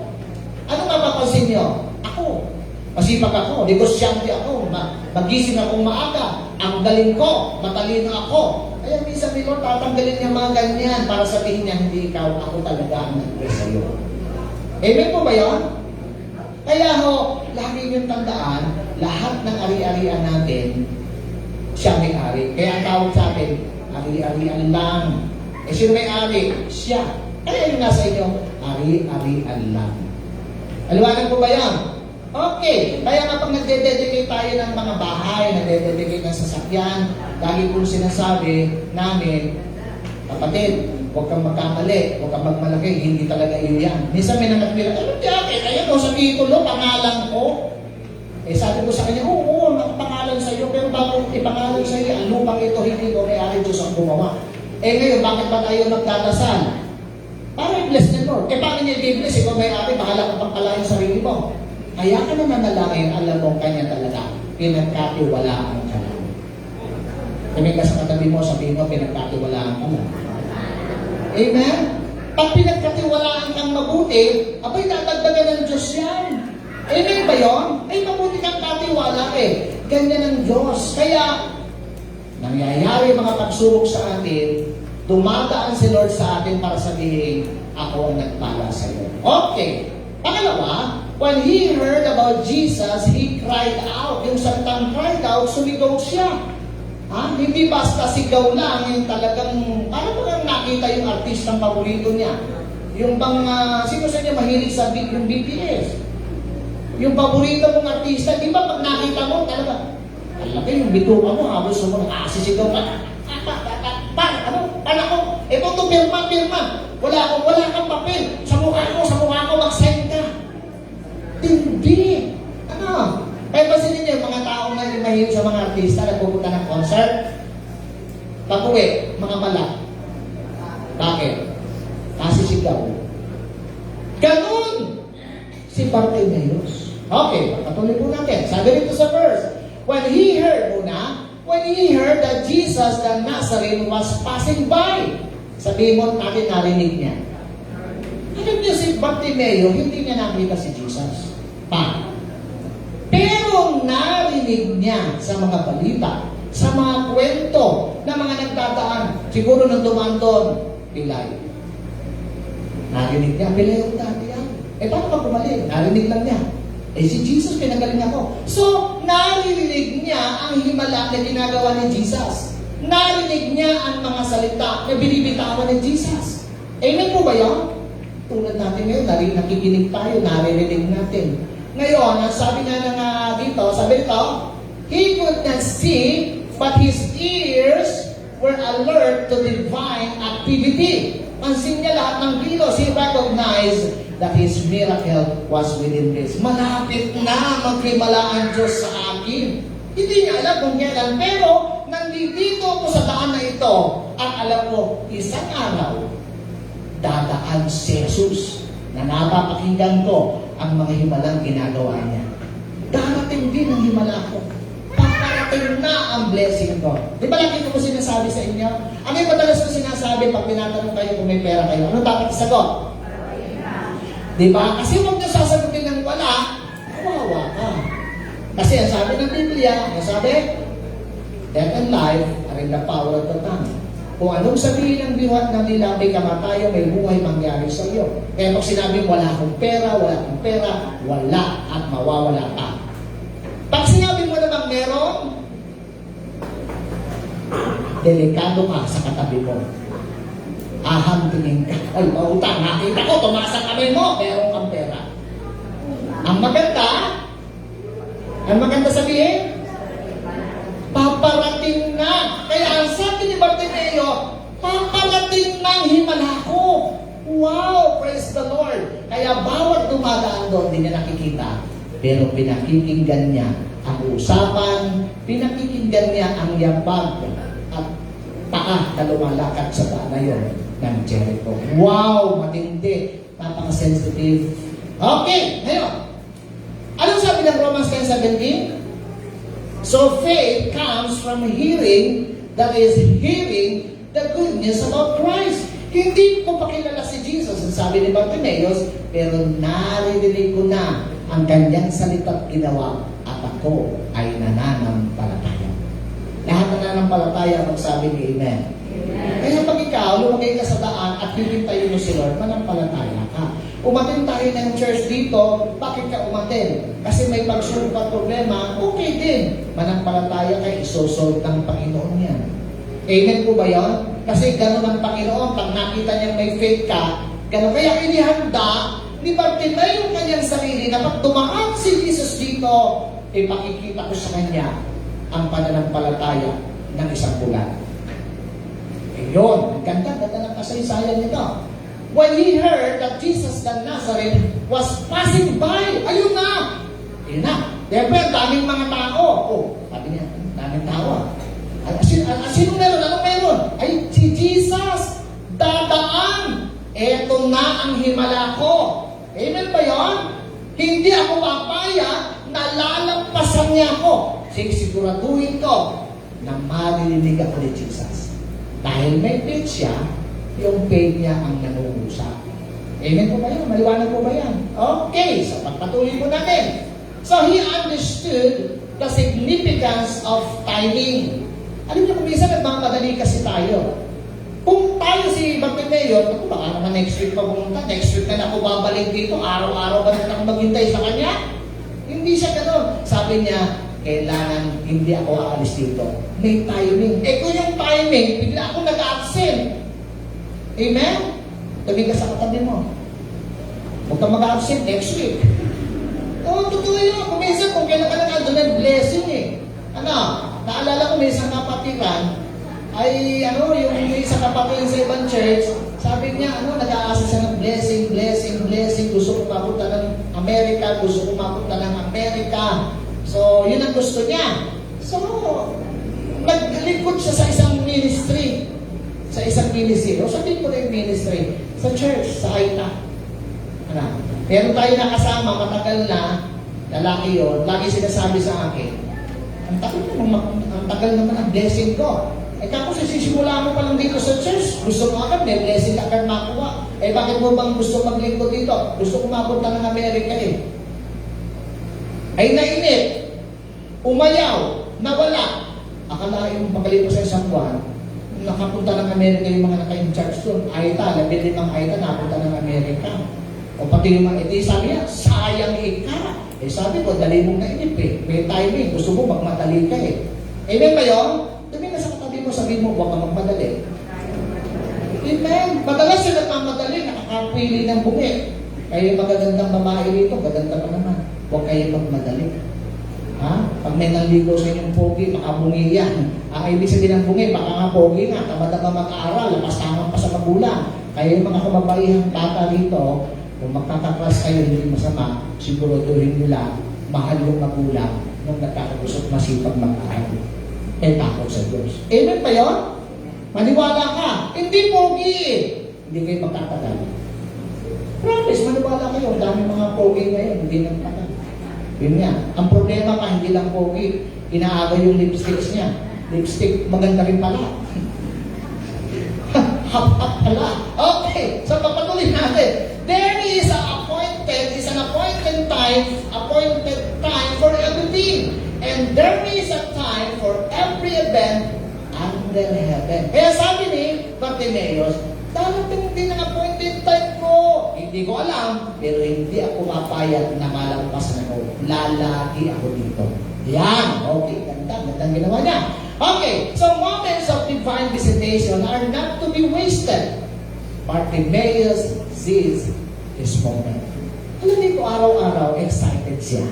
Ano mapapansin nyo? Ako. Masipag ako, negosyante ako, magising akong maaga, ang galing ko, matalino ako. Kaya minsan ni Lord, tatanggalin niya mga ganyan para sabihin niya, hindi ikaw, ako talaga ang nag-bless sa'yo. Amen po ba yun? Kaya ho, lagi niyong tandaan, lahat ng ari-arian natin, siya may-ari. Kaya ang tawag sa atin, ari-arian lang. Eh, sino may-ari? Siya. Kaya yung nasa inyo, ari-arian lang. Aliwanag po ba yan? Okay. Kaya nga pag nagde-dedicate tayo ng mga bahay, nagde-dedicate ng sasakyan, lagi kong sinasabi namin, kapatid, huwag kang magkamali, huwag kang magmalaki, hindi talaga iyo yan. Minsan may nanagpila, ano diyan? Kaya mo sa titulo, pangalan ko. Eh sabi ko sa kanya, oo, nakapangalan sa iyo, pero bago ipangalan sa iyo, ang lupang ito, hindi ko may-ari Diyos ang gumawa. Eh ngayon, bakit ba tayo magdadasal? Para i-bless ni Lord. Eh paano niya i-bless? Ikaw may-ari, bahala ka pagpalain sarili mo. Kaya ka na nanalangin, alam mo, kanya talaga, pinagkatiwalaan ka lang. Tumingin ka sa katabi mo, sabihin mo, pinagkatiwalaan ka lang. Amen? Pag pinagkatiwalaan kang mabuti, abay, dadagdagan ng Diyos yan. Amen ba yun? Ay, mabuti kang katiwala eh. Ganyan ang Diyos. Kaya, nangyayari mga pagsubok sa atin, dumadaan si Lord sa atin para sabihin, ako ang nagpala sa iyo. Okay. Pangalawa, when he heard about Jesus, he cried out. Yung salitang cried out, sumigaw siya. Ha? Hindi basta sigaw lang, yung talagang, parang bang nakita yung artistang paborito niya. Yung bang, sino sa inyo mahilig sa yung BTS? Yung paborito mong artista, di ba pag nakita mo, talaga, talaga yung bituka mo, habos mo nakasisigaw ka, anak ko, ito to, pirma. Wala kang papel. Sa mukha ko, mag-sign ka. Hindi. Ano? Kaya ba sinin niyo, mga taong na mahilig sa mga artista, nagpupunta ng concert, pag-uwi, mga malak. Bakit? Nasisigaw. Ganun! Si Bartimeus. Okay, patuloy po natin. Sabi rito sa verse, when he heard that Jesus the Nazarene was passing by, sabihin mo natin narinig niya. Alam niyo si Bartimeus, hindi niya nakita si Jesus. Pero narinig niya sa mga balita, sa mga kwento ng mga nagdadaan. Siguro nang dumaan doon, Pilay. Narinig niya, Pilay ang dati yan. Paano ka bumalik? Narinig lang niya. Si Jesus, pinagaling ako. So, narinig niya ang himala na ginagawa ni Jesus. Narinig niya ang mga salita na binibitawan ni Jesus. Amen po ba yun? Tulad natin ngayon, nakikinig tayo, naririnig natin. Ngayon, sabi nga na dito, sabi ito, he could not see, but his ears were alert to divine activity. Pansin niya lahat ng kilos, he recognized that his miracle was within reach. Malapit na magrimala ang Diyos sa akin. Hindi niya alam kung kailan, pero nandito ko sa daan na ito, at alam ko, isang araw, dadaan si Jesus na napapakinggan ko ang mga himalang ginagawa niya. Darating din ang himala ko. Paparating na ang blessing ko. Di ba lagi ko sinasabi sa inyo? Ano yung madalas ko sinasabi pag tinatanong kayo kung may pera kayo? Ano dapat isagot? Di ba? Kasi huwag niyo sasagutin ng wala, kawawa ka. Kasi ang sabi ng Biblia, ang sabi, death and life are in the power of the tongue. Kung anong sabihin ng biwat ng nila, may kamatayo, may buhay mangyari sa iyo. Kaya pag sinabing wala akong pera, wala at mawawala ka. Pag sinabi mo namang meron, delikado ka sa katabi mo. Ahamtingin ka. Ay, mautang, nakita ko, tumaas ang kamay mo, meron kang pera. Ang maganda sabihin, paparating na. Kaya ang sabi ni Bartimeo, paparating na ang himala ko. Wow, praise the Lord. Kaya bawat dumadaan doon, hindi niya nakikita. Pero pinakikinggan niya ang usapan, pinakikinggan niya ang yabag at paa na lumalakad sa daan na yun ng Jericho. Wow, matindi. Napaka-sensitive. Okay, ngayon. Anong sabi ng Romans 10:17? So faith comes from hearing, that is, hearing the good news about Christ. Hindi ko pakilala si Jesus, ang sabi ni Bartimeus, pero naririnig ko na ang kanyang salita't ginawa at ako ay nananampalataya. Lahat nananampalataya magsabi ni Amen. Kaya pag ikaw, lumagay ka sa daan at hihintayin mo si Lord, manampalataya ka. Umatin tayo ng church dito, bakit ka umatin? Kasi may pagsulong at problema, okay din. Manampalataya ka, isosolve ng Panginoon yan. Amen po ba yun? Kasi gano'n ang Panginoon, pag nakita niyang may faith ka, gano'n. Kaya inihanda ni Bartimeo yung kanyang sarili na pag dumaan si Jesus dito, pakikita ko sa kanya ang pananampalataya ng isang bulan. Yun, ganda ng kasaysayan nito. When he heard that Jesus the Nazarene was passing by, ayun na! Ayun na. Siyempre, daming mga tao. Sabi niya, daming tao. Sino meron? Ano meron? Ay, si Jesus! Dadaan! Eto na ang himala ko. Amen ba yun? Hindi ako papaya na lalampasan niya ako. Siguraduhin ko na maririnig ako ni Jesus. Dahil may faith siya, yung faith niya ang nanungusap. Amen po ba yan? Maliwanag po ba yan? Okay, so pagpatuloy po natin. So he understood the significance of timing. Alam niyo kung minsan nagmamadali kasi tayo. Kung tayo si Bartimeo, ako baka naman next week pa pumunta, next week na ako babalik dito, araw-araw ba na ako maghintay sa kanya? Hindi siya gano'n. Sabi niya, kailangan hindi ako aalis dito. May timing. Kung yung timing, bigla ako nag-absent. Amen? Tabi ka sa katabi mo. Huwag ka mag-absent next week. Totoo yun. Kung minsan, kung kailan ka nag-absent, may blessing naalala ko may isang kapatiran, yung isang kapatiran sa ibang church, sabi niya, nag-aasa siya ng blessing. Gusto ko mapunta ng Amerika. So, yun ang gusto niya. So, naglikod siya sa isang ministry. O sabihin ko na yung ministry. Sa church, sa Aita. Meron tayo nakasama, matagal na, lalaki yun, lagi sinasabi sa akin, ang tagal naman ang blessing ko. Tapos sisimula mo pa lang dito sa church, gusto mo agad, may blessing ka agad makuha. Bakit mo bang gusto maglingkod dito? Gusto ko mapunta ng Amerika Ay nainip, umayaw, nawala. Akalain mo pagkalipas sa isang buwan, nakapunta ng Amerika yung mga naka-in-charge doon. Aita, 15 Aita, napunta ng Amerika. O pati yung mga, sabi niya, sayang ika. Sabi ko, dali mong nainip May timing, gusto mo magmadali ka Amen ba yun? Tumingin sa katabi mo, sabihin mo, huwag ka magmadali. Amen. Madalas sila nagmamadali, nakakapili ng bungi. Kaya yung magagandang babae rito, gaganda pa naman. Huwag kayo magmadali. Ha? Pag may naligo sa inyong pogi, makabungi yan. Ibig sabihin ng bungi, baka nga pogi nga, tamad na mag-aaral, lapas-tamang pa sa magulang. Kaya yung mga kababaihang bata rito, kung magkakaklas kayo, hindi masama, siguraduhin nyo lang, mahal yung magulang nung nagkakagusot masipag mag-aaral. Takot sa Diyos. Amen ba yun? Maniwala ka. Hindi pogi Hindi kayo magtatagal. Promise, maniwala kayo. Dami mga pogi ngayon, hindi nagtagal. Yun nga. Ang problema ka, hindi lang pogi. Inaaga yung lipsticks niya. Lipstick, maganda rin pala. Hap-hap pala. Okay, so papatuloy natin. There is an appointed time for everything. And there is a time for every event under heaven. Kaya sabi ni Bartimaeus, darating din ang appointed time ko. Hindi ko alam, pero hindi ako mapayag na malampasan ako. Lalaki ako dito. Yan. Okay, gandang ginawa niya. Okay, so moments of divine visitation are not to be wasted. Bartimaeus sees his moment. Alam niyo ko, araw-araw, excited siya.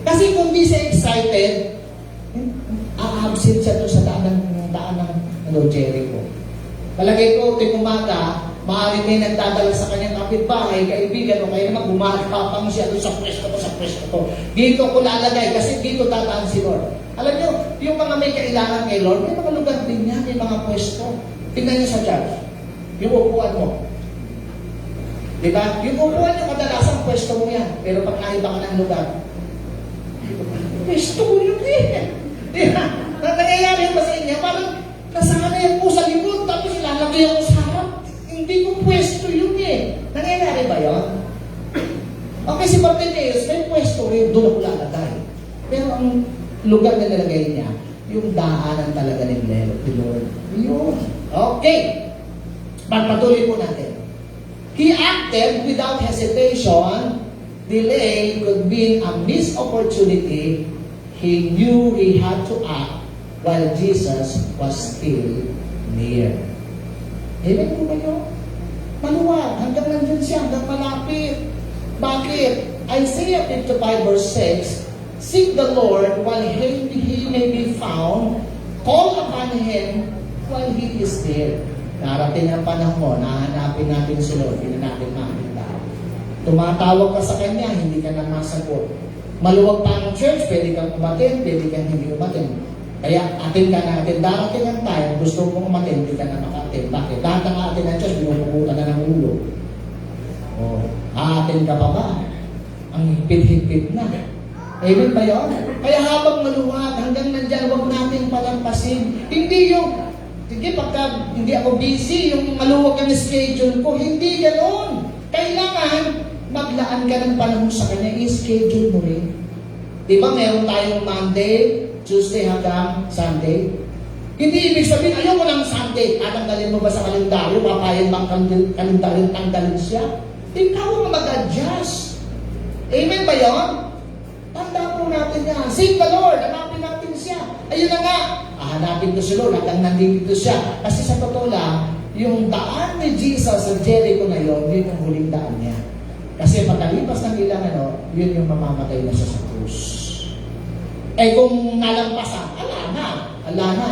Kasi kung di siya excited, a-absent siya doon sa daan ng Jericho. Palagay ko, umaga, maaaring may nagdadala sa kanyang kapitbahay, kaibigan, o kaya naman gumagapang siya doon sa pwesto ko. Dito ko lalagay, kasi dito tataan si Lord. Alam niyo, yung mga may kailangan kay Lord, may mga lugar din niya, may mga pwesto. Tingnan niyo sa church, yung upuan mo. Diba? Yung upuan niyo, kadalasan pwesto mo yan. Pero pag naiba ka ng lugar, pwesto ko yun Diba? Nangyayari ba sa inyo? Parang nasanay ako sa likod, tapos ilalagay ako sa harap. Hindi ko pwesto yun Nangyayari ba yun? Okay, si Bartimaeus, may pwesto rin, doon ako lalagay. Pero ang lugar na nilagay niya, yung daanan talaga ni Lord. Yun. Okay. Pagpatuloy po natin. He acted without hesitation. Delay could be a missed opportunity. He knew he had to act while Jesus was still near. Amen po ba yun? Maluwag, hanggang nandun siya, hanggang malapit. Bakit? Isaiah 55 verse 6, seek the Lord while he may be found, call upon Him while He is there. Darating ang panahon, nahanapin natin si Lord, hindi natin makita. Tumatawag ka sa Kanya, hindi ka na masagot. Maluwag pa ang church, pwede kang umatin, pwede kang hindi umatin. Kaya atin ka natin, darating ang time, gusto mong umatin, hindi ka na makatin. Bakit? Lahat ng atin ang church, binupukutan na ng ulo. Atin ka pa ba? Ang higpit-higpit na. Amen ba yun? Kaya habang maluwag, hanggang nandyan, huwag natin palampasin. Hindi yung, sige, pagka hindi ako busy, yung maluwag ang schedule ko, hindi ganoon. Kailangan, maglaan ka ng panahon sa Kanya, i-schedule mo rin. Di ba meron tayong Monday, Tuesday hanggang Sunday? Hindi ibig sabihin, ayaw mo ng Sunday, tatanggalin mo ba sa kalendaryo, papayan bang kalendaryo, tanggalin siya? Ikaw ang mag-adjust. Amen ba yun? Tanda po natin yan. Seek the Lord, hanapin natin siya. Ayun na nga, hanapin ko si Lord, hanggang nandito siya. Kasi sa totoo lang, yung daan ni Jesus sa Jericho na yun, yun yung huling daan niya. Kasi pagkalipas ng ilang yun yung mamamatay na siya sa krus. Kung nalampasan, ala na,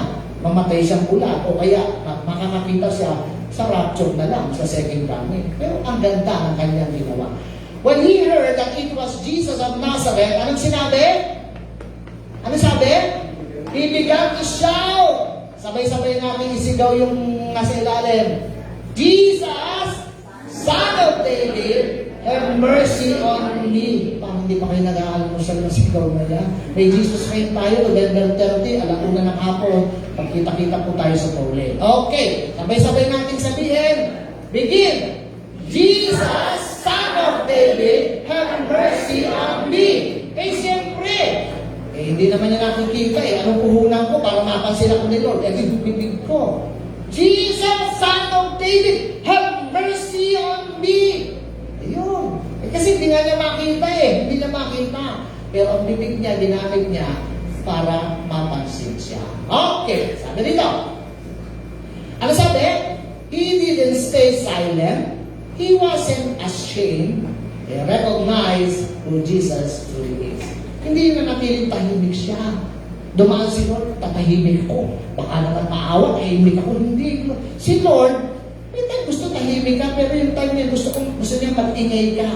mamatay siyang bulat, o kaya makakakita siya sa rapture na lang, sa second coming. Pero ang ganda ng kanyang ginawa. When he heard that it was Jesus of Nazareth, anong sinabi? Ano sabi? He began to shout. Sabay-sabay namin isigaw yung nasa ilalim. Jesus, Son of David, have mercy on me. Parang hindi pa kayo nag-aalmusal ng sigaw na yan. May Jesus kayo tayo, November 30, alauna ng hapon, pagkita-kita po tayo sa tole. Okay, sabay-sabay natin sabihin. Begin. Jesus, Son of David, have mercy on me. Siyempre, hindi naman niya nakikita eh. Anong puhunan ko para mapansin ako ni Lord? Eh, yung bibig ko. Jesus, Son of David, have mercy on me. Ayun. Eh, kasi hindi nga niya makita eh. Hindi niya makita. Pero ang bibig niya, ginamit niya para mapansin siya. Okay, sabi dito. Ano sabi? He didn't stay silent. He wasn't ashamed. He recognized who Jesus truly is. Hindi na natiling tahimik siya. Dumaan si Lord, tatahimik ko. Baka naman maawa, tahimik ako. Hindi. Si Lord, may time gusto tahimik ka, pero yung time niya gusto niya mag-ingay ka.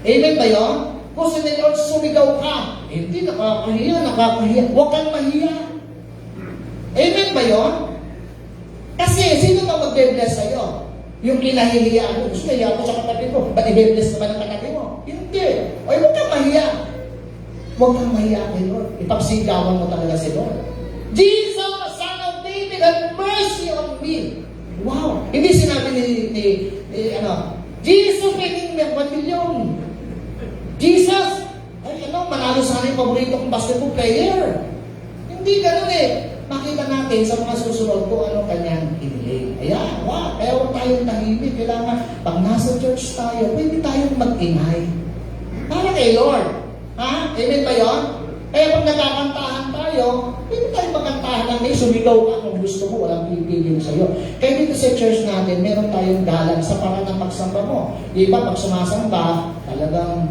Amen ba yun? Gusto ni Lord, sumigaw ka. Hindi, nakakahiya. Huwag kang mahiya. Amen ba yun? Kasi, sino ba mag-bless sa'yo? Yung kinahihiyaan mo, gusto nahiya ako sa katabi ko. Ba't i-bless naman ang katabi mo? Hindi. O, huwag kang mahiya. Huwag kang mahiya kay Lord. Ipagsigawan mo talaga si Lord. Jesus, Son of David, have mercy on me. Wow! Hindi sinabi ni Jesus making me 1 million. Jesus, manalo sana yung paborito kong basketball player. Hindi ganun eh. Makita natin sa mga susunod kung ano kanyang hiniling. Ayan, wow. Kaya huwag tayong tahimik. Kailangan, pag nasa church tayo, pwede tayong mag-ingay. Para kay Lord. Ha? Amen ba yun? Kaya pag nagkakantahan tayo, pwede tayong magkantahan ng may sumigaw ka kung gusto mo, walang pipigil sa'yo. Kaya dito sa church natin, meron tayong galang sa parang ng pagsamba mo. Iba, pag sumasamba, talagang,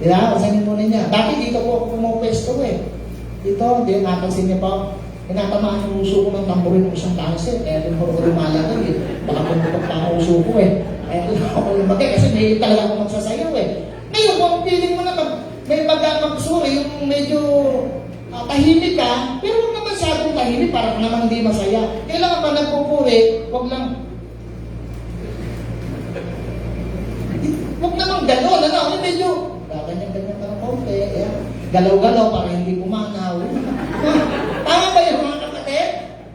pasanin mo niya. Dati dito po pumupesto eh. Dito, hindi napansin niya pa, tinatamaan yung uso ko ng tamburin ng isang cancer. Kaya doon ko lumalaki eh. Baka pumutok pa ang uso ko eh. Kaya doon ako lumaki kasi may talaga ako magsasayaw eh. Ngayon, kung feeling mo na may mag-suri, yung medyo tahimik ka, pero huwag naman masyadong tahimik para naman hindi masaya. Kailangan pa nagpupuri, huwag naman gano'n, medyo ganyan-ganyan ka ng konti, galaw-galaw para hindi pumanaw. Tama ba yun mga kapatid?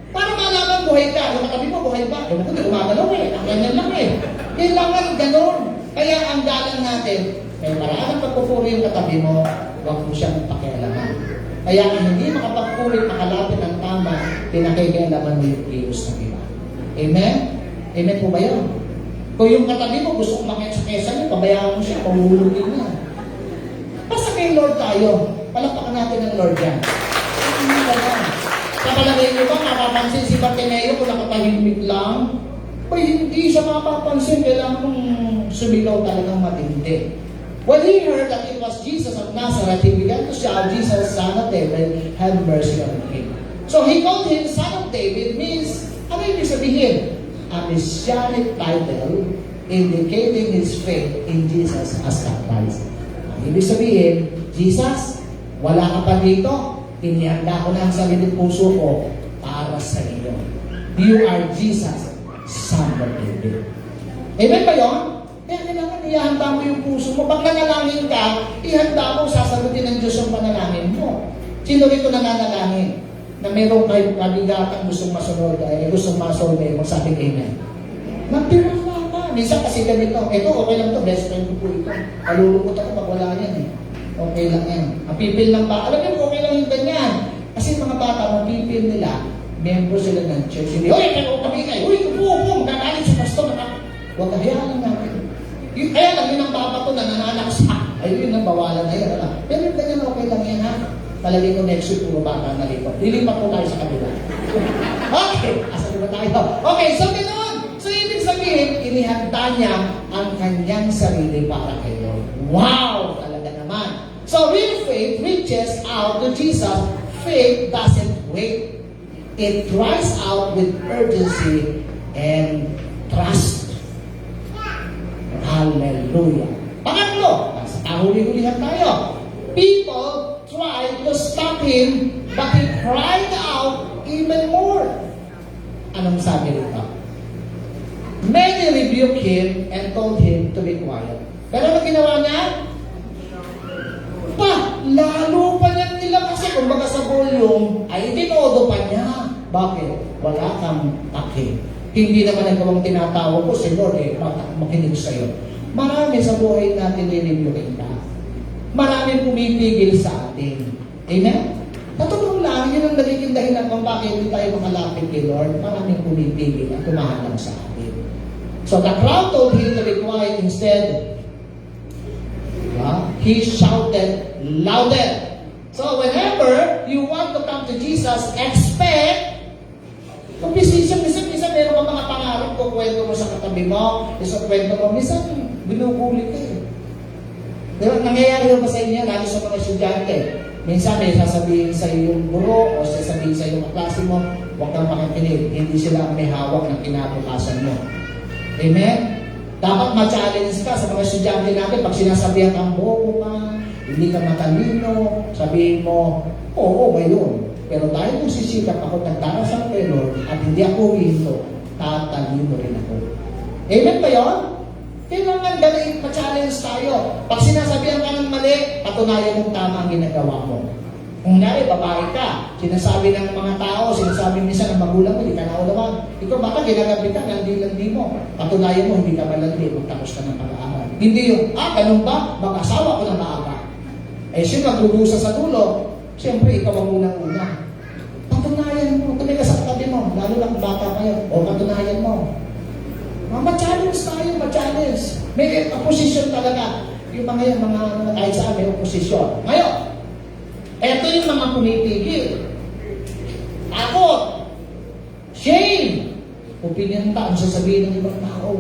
Para malaman buhay ka, yung katabi mo buhay ba? Yung hindi gumagalaw eh, ganyan lang eh. Kailangan gano'n. Kaya ang galang natin, may maraming pagpupuri yung katabi mo, huwag mo siyang pakialaman. Kaya ang hindi makapagpuri, makalapit ng tama, pinakikialaman mo yung kilos ng iba. Amen? Amen po ba yun? Kung yung katabi mo gusto kong makita sa kesa niyo, pabayaan mo siya, pahulugin niya. Basta kay Lord tayo, palakpakan natin ang Lord yan. Hindi ba yan? Sa palagay niyo ba, mapapansin si Bartimeo kung nakatahimik lang? O hindi siya mapapansin, kailangan mong sumigaw talagang matindi. When he heard that it was Jesus of Nazareth, he began to shout, Jesus, Son of David, have mercy on him. So he called him Son of David, means, ano yung sabihin? A messianic title indicating his faith in Jesus as the Christ. Ang ibig sabihin, Jesus, wala ka pa dito, inihanda ko na ang sariling puso ko para sa iyo. You are Jesus, Son of David. Amen ba yun? Kaya kailangan ihanda mo yung puso mo. Pag nanalangin ka, ihanda mo, sasagutin ng Diyos ang panalangin mo. Sino rito nananalangin? Na mayroong kayo kabigatang gustong masunod, gustong masolve, magsabing amen. Magtiwala ka. Minsan kasi ganito, ito okay lang to, best friend ko po ito. Kalulungkot ako pag wala yan eh. Okay lang yan. Mapipil lang ba? Alam mo, okay lang yung ganyan. Kasi mga bata, mapipil nila, member sila ng church. Hindi, oy, pero kami kayo, uy, upo, magkakalit sa pastor. Huwag kahiyaan lang natin. Kaya lang, yun ang papa ko na nananaksa. Ay, yun ang bawalan na yan. Pero yung ganyan, okay lang yan ha. Palagay ko next week, puro bata na rito. Lilipat po tayo sa kabila. Okay, asa ba tayo? Okay, so ganoon. So ibig sabihin, inihanda niya ang kanyang sarili para kay Lord. Wow! Talaga naman. So real faith reaches out to Jesus. Faith doesn't wait. It cries out with urgency and trust. Hallelujah. Pangatlo, nasa kahuli-hulihan tayo. People tried to stop him, but he cried out even more. Anong sabi rito? Many rebuked him and told him to be quiet. Pero ano ginawa niya? Lalo pa niya nila kasi kumbaga sa volume, ay tinodo pa niya. Bakit? Wala kang pake. Hindi naman nagawang tinatawag ko si Lord bakit makinig sa'yo? Marami sa buhay natin nilimutin ka. Maraming pumipigil sa atin. Amen? Natulong lang, yun ang nagiging dahilan kung bakit hindi tayo makalapit kay Lord. Maraming pumipigil at tumahalang sa atin. So the crowd told him to be quiet. Instead, he shouted louder. So whenever you want to come to Jesus, expect, kung minsan meron ka mga pangarap ko, kwento mo sa katabi mo, isang kwento mo, minsan binubuli ka eh. Diba, nangyayari ba sa inyo, lalo sa mga estudyante? Minsan may sasabihin sa iyo yung guro o sasabihin sa iyo yung klase mo, huwag kang makikinig. Hindi sila may hawak ng kinabukasan mo. Amen? Dapat ma-challenge ka sa mga estudyante natin. Pag sinasabihan kang bobo ka, hindi ka matalino, sabihin mo, oo, ngayon. Pero dahil kung sisikap ako nagdarasal kay Lord at hindi ako hinto, tatalino rin ako. Amen ba yun? Kailangan galing ma-challenge tayo. Pag sinasabihan ka ng mali, patunayan mong tama ang ginagawa mo. Kung nga babae ka, sinasabi ng mga tao, sinasabi minsan ng magulang mo, hindi ka naulawan. Ikaw baka ginagabi ka, landi-landi mo. Patunayan mo, hindi ka malandi, magtapos ka ng pag-aaral. Hindi yung, ganun ba? Mag-asawa ko na maaga. Eh, siya magdudusa sa dulo. Siyempre, ikaw ang unang-una. Patunayan mo, tuloy ka sa katabi mo, lalo lang bata kayo, o patunayan mo. Ma-challenge tayo, ma-challenge. May opposition talaga. Yung mga kahit saan may opposition. Ngayon, eto yung mga pumipigil. Takot. Shame. Opinion ta, ang sasabihin ng ibang tao.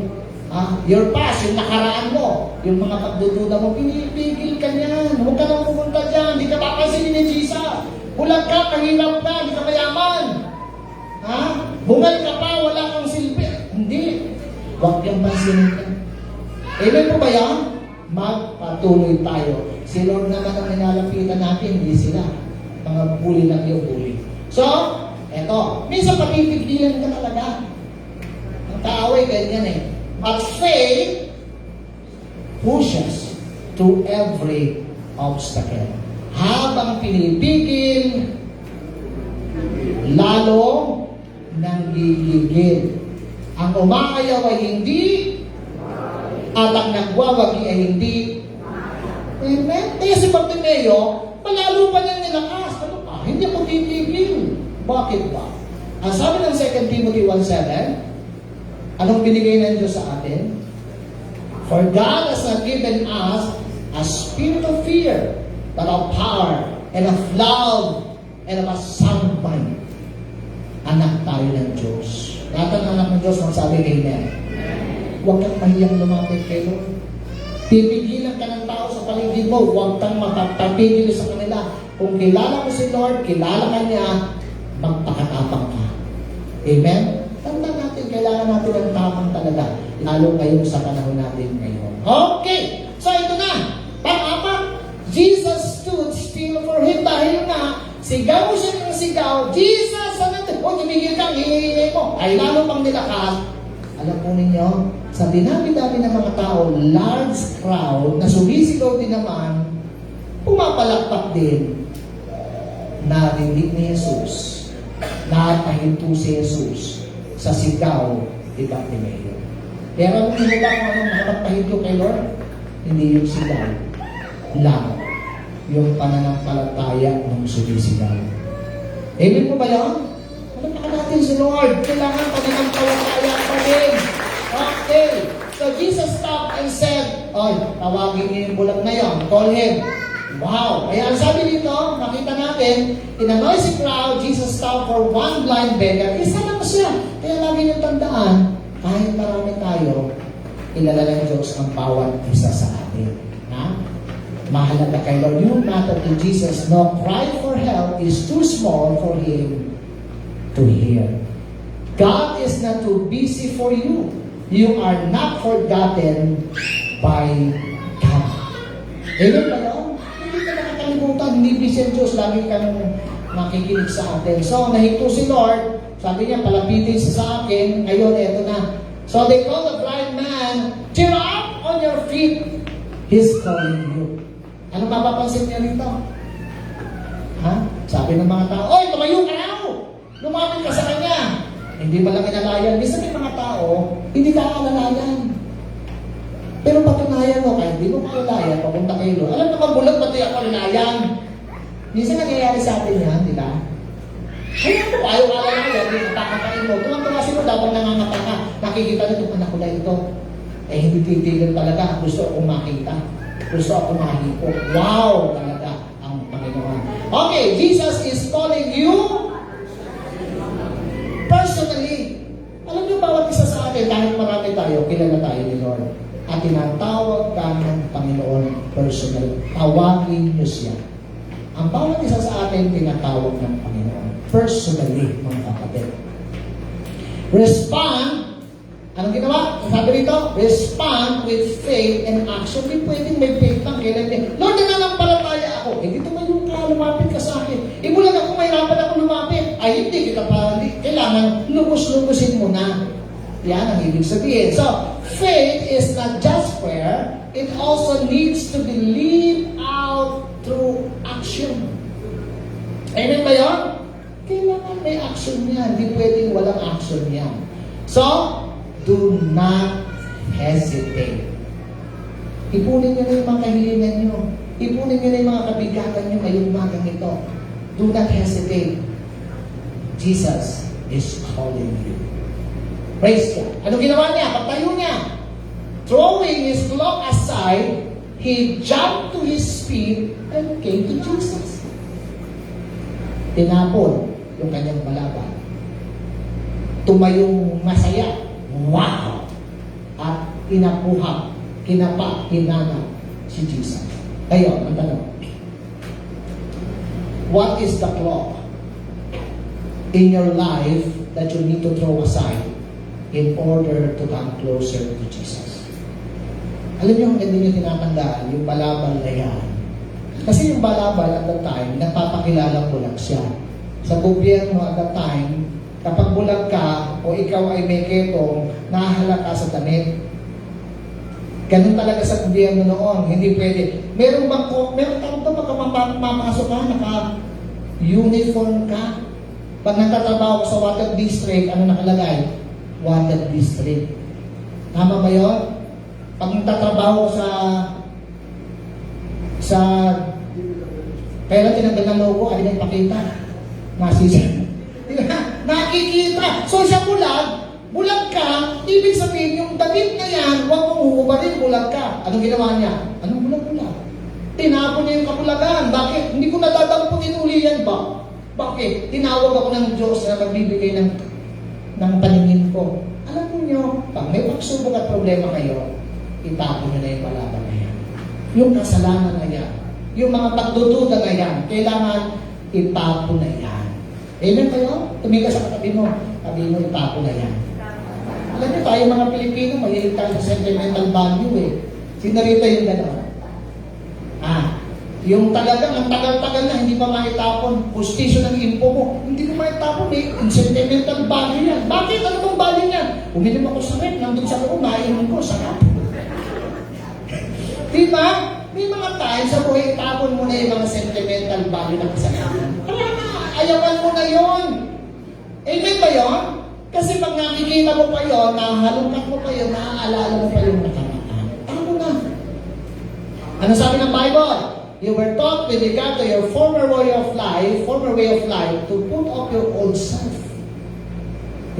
Your past, yung nakaraan mo, yung mga pagdududa mo, pinipigil ka niyan. Huwag ka nang pumunta dyan. Hindi ka papansinin ni Jesus. Bulag ka, kahirap ka, hindi ka mayaman. Bungal ka pa, wala kang silbi. Hindi. Huwag yung pansinin ka. Amen po ba yan? Magpatuloy tayo. Si Lord naman ang nilalapitan natin, hindi sila. Mga bully lang yung bully. So, eto. Minsan papipigilan ka talaga. Ang kaaway ganyan eh. But faith pushes to every obstacle. Habang pinipigil, lalo nang gigigil. Ang umaayaw ay hindi, at ang nagwawagi ay hindi. Amen? Kaya si Bartimeo, palalo pa niyang nilakas. Ano pa? Hindi ako titigil. Bakit ba? Ang sabi ng 2 Timothy 1:7, anong binigay ng Diyos sa atin? For God has not given us a spirit of fear, but of power, and of love, and of a sound mind. Anak tayo ng Diyos. Lahat ng anak ng Diyos, magsabi amen. Huwag kang mahiyang lumapit kay Lord. Pipigilan ka ng tao sa paligid mo, huwag kang mapapigil sa kanila. Kung kilala mo si Lord, kilala ka niya, magpakatapang ka. Amen? Tanda natin, kailangan natin ng tapang talaga. Lalo ngayon sa panahon natin ngayon. Okay! So ito na. Pang-apat, Jesus stood still for him. Dahil nga, sigaw siya ng sigaw, Jesus, tumigil kang hihingi mo. Ay lalo pang nilakas. Alam po ninyo, sa dinami-dami ng mga tao, large crowd, na sumisigaw din naman, pumapalakpak din. Narinig ni Jesus. Nakahinto si Jesus sa sigaw ni Bartimeo. Pero hindi mo ba kung anong nakapagpahinto kay Lord? Hindi yung sigaw. Lang. Yung pananampalataya ng sumisigaw. Amen po ba yan? Ano pa natin si Lord? Kailangan pananampalataya pa rin. Okay. So Jesus stopped and said, tawagin niyo yung bulag na yan. Call him. Wow. Kaya ang sabi dito, makita natin, in a noisy crowd, Jesus stopped for one blind beggar. Isa lang siya. Kaya lagi niyong tandaan, kahit marami tayo, kilala ng Diyos ang bawat isa sa atin. Mahalaga kay Lord. You matter to Jesus. No cry for help is too small for Him to hear. God is not too busy for you. You are not forgotten by God. Amen ba yun? Hindi ka nakakalimutan. Hindi busy ang Diyos. Lagi kang makikinig sa atin. So, nahinto si Lord. Sabi niya, palapitin siya sa akin. Ngayon, eto na. So, they call the blind man, cheer up on your feet. He's calling you. Ano mapapansin niya rito? Sabi ng mga tao, tumayo ka na! Lumapit ka sa kanya. Hindi man lang inalayan. Minsan may mga tao, hindi ka alalayan. Pero patunayan mo, kahit hindi mo alalayan, papunta kayo. Alam naman, bulag pati ako alalayan. Minsan nangyayari sa atin yan, di ba? Kaya ito, ayaw ka lang yan, hindi katakatain mo. Tuwang-tuwa si mo, dapat nangangata ka. Nakikita na itong anak ko na ito. Eh, hindi titigil talaga. Gusto akong makita. Gusto akong mahipo. Wow! Talaga ang Panginoon. Okay, Jesus is calling you personally. Alam niyo, bawat isa sa atin, kahit marami tayo, kilala tayo ni Lord. At tinatawag ka ng Panginoon personal. Tawagin niyo siya. Ang bawat isa sa atin, tinatawag ng Panginoon. Personally, mga kapatid. Respond. Anong ginawa? Sabi rito, respond with faith and action. Hindi pwedeng may faith lang. Kailan din, Lord, nananampalataya ako. Eh, dito may lumapit ka sa akin. Eh, mula na kung mahirapan ako lumapit. Ay, hindi kita pa. Kailangan lubos-lubosin mo na. Yan ang ibig sabihin. So, faith is not just prayer. It also needs to be lived out through action. Amen ba yun? Kailangan may action yan. Hindi pwedeng walang action yan. So, do not hesitate. Ipunin nyo na yung mga kahilingan nyo. Ipunin nyo na yung mga kabigatan nyo ngayong umagang ito. Do not hesitate. Jesus is calling you. Praise God. Ano ginawa niya? Pagtayo niya. Throwing his cloak aside, he jumped to his feet and came to Jesus. Tinapon yung kanyang balaban. Tumayong masaya. Wow! At inapuha, kinapa, hinana si Jesus. Ngayon, ang tanong. What is the cloak in your life that you need to throw aside in order to come closer to Jesus? Alam niyo, hindi niyo tinatandaan yung balaban na yan. Kasi yung balaban at that time, nagpapakilala ko lang siya. Sa gobyerno at that time, kapag bulag ka o ikaw ay may ketong, nahahala ka sa damit. Ganun talaga sa gobyerno noon. Hindi pwede. Meron tawag ito, pagka mamapasok ka, naka-uniform ka. Pag nagtatrabaho ka sa water district, ano nakalagay? Water district. Tama ba yun? Pag nagtatrabaho sa pero tinanggal ng logo, ay nagpakita. Nasisa. Nakikita. So siya bulag ka, ibig sabihin yung damit na yan, huwag mong huhubarin, bulag ka. Anong ginawa niya? Anong bulag-bulag? Tinapon niya yung kabulagan. Bakit? Hindi ko nadadamputin uli yan ba? Bakit? Tinawag ako ng Diyos na magbibigay ng paningin ko. Alam niyo, pag may pagsubok at problema kayo, itapon niyo na yung balaban na yan. Yung kasalanan na yan, yung mga pagdududa na yan, kailangan itapon na yan. Amen kayo? Tumingin sa katabi mo. Sabi mo, itapon na yan. Alam niyo tayo mga Pilipino, mahilig tayo sa sentimental value eh. Sinarita yung gano'n. Yung talagang, ang tagal-tagal na, hindi pa maitapon. Postisyon ng info mo, hindi ko maitapon eh. Sentimental value yan. Bakit? Ano bang value yan? Uminom ako sa rin, nandun sa loob, mainom ko, sarap. Diba? May mga tayo sa buhay, itapon mo na yung mga sentimental value ng kasalanan. Kaya na, ayawan mo na yon. Amen ba yun? Kasi pag nakikita mo pa yun, nahalungkat mo pa yun, naaalala mo pa yung nakaraan. Ano na? Ano sabi ng Bible? You were taught with regard to your former way of life, to put off your old self.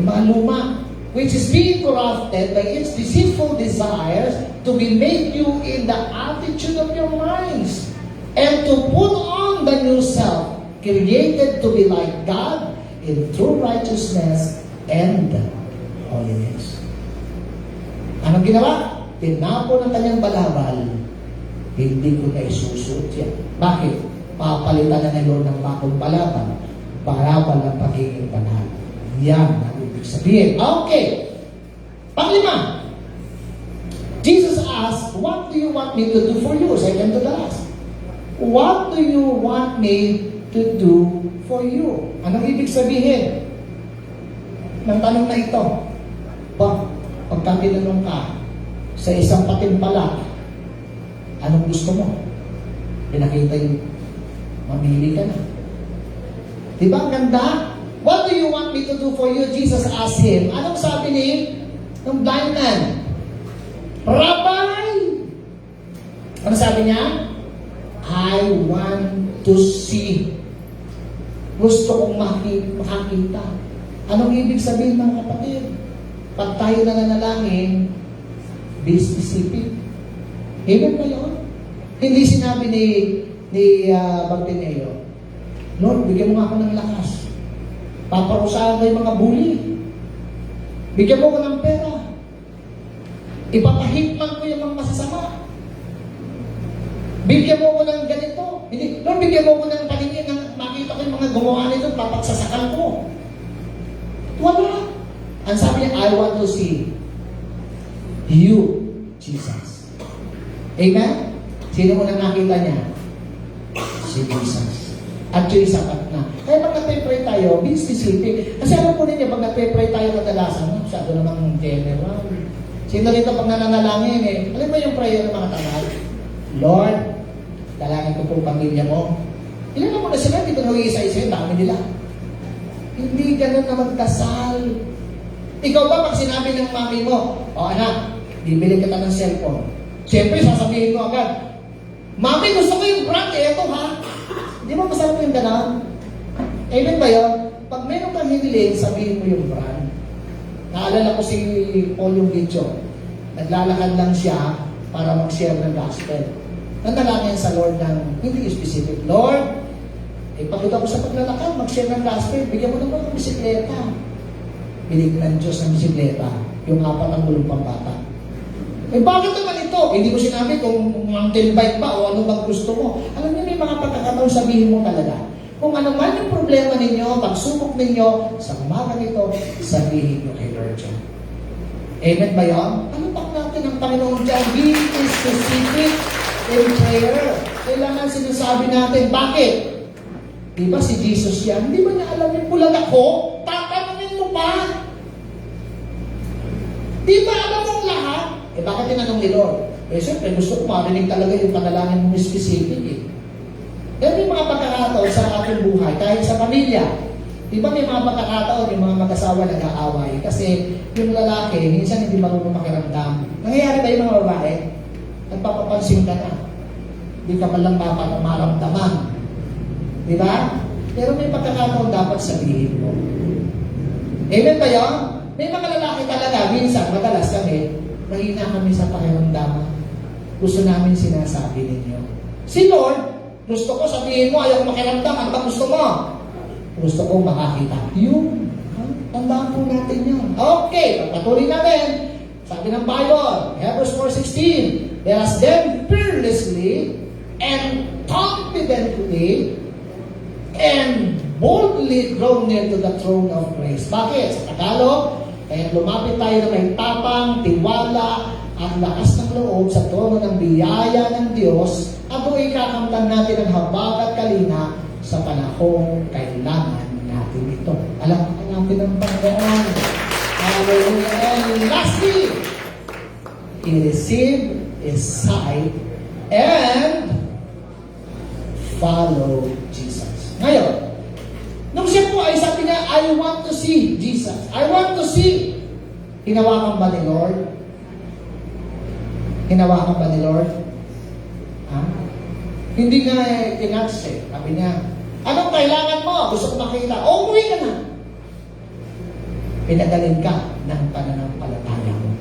Yung mga luma, which is being corrupted by its deceitful desires, to be made new in the attitude of your minds, and to put on the new self, created to be like God in true righteousness and holiness. Anong ginawa? Tinapon ang kanyang balabal. Hindi ko na isusuot yan. Bakit? Papalitan na ng Lord ng bakong balabal ng pagiging banal. Yan ang ibig sabihin. Okay. Panglima. Jesus asked, what do you want me to do for you? Second to the last. What do you want me to do for you? Anong ibig sabihin ng tanong na ito? Pagka tinanong ka sa isang patimpalak, anong gusto mo? Pinakita yung mamili ka na. Diba ang ganda? What do you want me to do for you? Jesus asked him. Anong sabi ng blind man? Rabbi! Ano sabi niya? I want to see. Gusto kong makakita. Anong ibig sabihin mga kapatid? Pag tayo nananalangin, be specific. Amen ba yun? Hindi sinabi ni Bartimeo, Lord, bigyan mo nga ako ng lakas. Paparusahan ko yung mga bully. Bigyan mo ko ng pera. Ipapahitman ko yung mga masasama. Bigyan mo ko ng ganito. Hindi, Lord, bigyan mo ko ng paningin ng makita ko yung mga gumawa nito, papagsasakan ko. Wala. Ang sabi niya, I want to see you, Jesus. Amen? Sino mo na nakita niya? Si Jesus. At yung sapat na. Kaya pag nagpe-pray tayo, be specific. Kasi alam po ninyo, pag nagpe-pray tayo kadalasan, masyado namang general. Sino rito pag nananalangin alam mo yung prayer ng mga tangal? Lord, dalangin ko po pamilya mo. Ilan na muna sila, dito nag-iisa-isa, dami nila. Hindi ganun na magdasal. Ikaw ba pag sinabi ng mami mo, anak, bibili kita ng cellphone. Siyempre, sasabihin mo agad, Mami, gusto ko yung brand, eto ha. Di ba masarap yung gano'n? Amen ba yun? Pag meron kang hiling, sabihin mo yung brand. Naalala ko si Paul yung video. Naglalakad lang siya para mag-share ng gospel. Nandalangin sa Lord ng hindi specific. Lord, ipakita ko sa paglalakad, mag-share ng gospel, bigyan mo naman ng bisikleta. Binig ng Diyos ng bisikleta, yung 4 ang gulong pambata. Bakit naman ito? Hindi ko sinabi kung mountain bike ba o ano bang gusto mo. Alam niyo, may mga pagkakataon sabihin mo talaga. Kung ano man yung problema ninyo, pagsubok ninyo, sa umagang ito, sabihin nyo kay Lord John. Amen ba yun? Ano bang natin ang Panginoon dyan? Be specific in prayer. Kailangan sinasabi natin, bakit? Di ba si Jesus yan? Di ba niya alam yung bulag ako? Tatanungin mo pa? Di ba alam mong lahat? Bakit tinanong ni Lord? Siyempre, gusto ko marinig talaga yung panalangin mo specific Pero may mga pagkakataon sa ating buhay, kahit sa pamilya, di ba may mga pagkakataon yung mga mag-asawa nag-aaway? Kasi yung lalaki, minsan hindi marunong makiramdam. Nangyayari ba yung mga babae? Nagpapapansin ka na. Hindi ka man lang maramdaman. Di ba? Pero may pagkakataon dapat sabihin mo. Amen ba yun? May mga lalaki talaga, minsan, madalas kami, mahina kami sa pakiramdaman. Gusto namin sinasabi ninyo. Si Lord, gusto ko sabihin mo, ayaw makiramdam. Ano ba gusto mo? Gusto ko makakita. Yun. Tandaan po natin yun. Okay, pagpatuloy natin. Sabi ng Bible, Hebrews 4:16, let us then fearlessly and confidently and boldly draw near to the throne of grace. Bakit? Sa Tagalog, kaya lumapit tayo na may tapang, tiwala, at lakas ng loob sa trono ng biyaya ng Diyos at doon ikakamtan natin ang habag at kalina sa panahong kailangan natin ito. Alam natin ang Panginoon. Hallelujah. And lastly, he received his sight and follow Jesus. Ngayon, nung siya po ay sabi niya, I want to see Jesus. I want to see. Hinawakan ba ni Lord? Hinawakan ba ni Lord? Ha? Hindi nga tinanse. Sabi niya, anong kailangan mo? Gusto ko makita. Umuwi ka na. Pinagaling ka ng pananampalataya mo.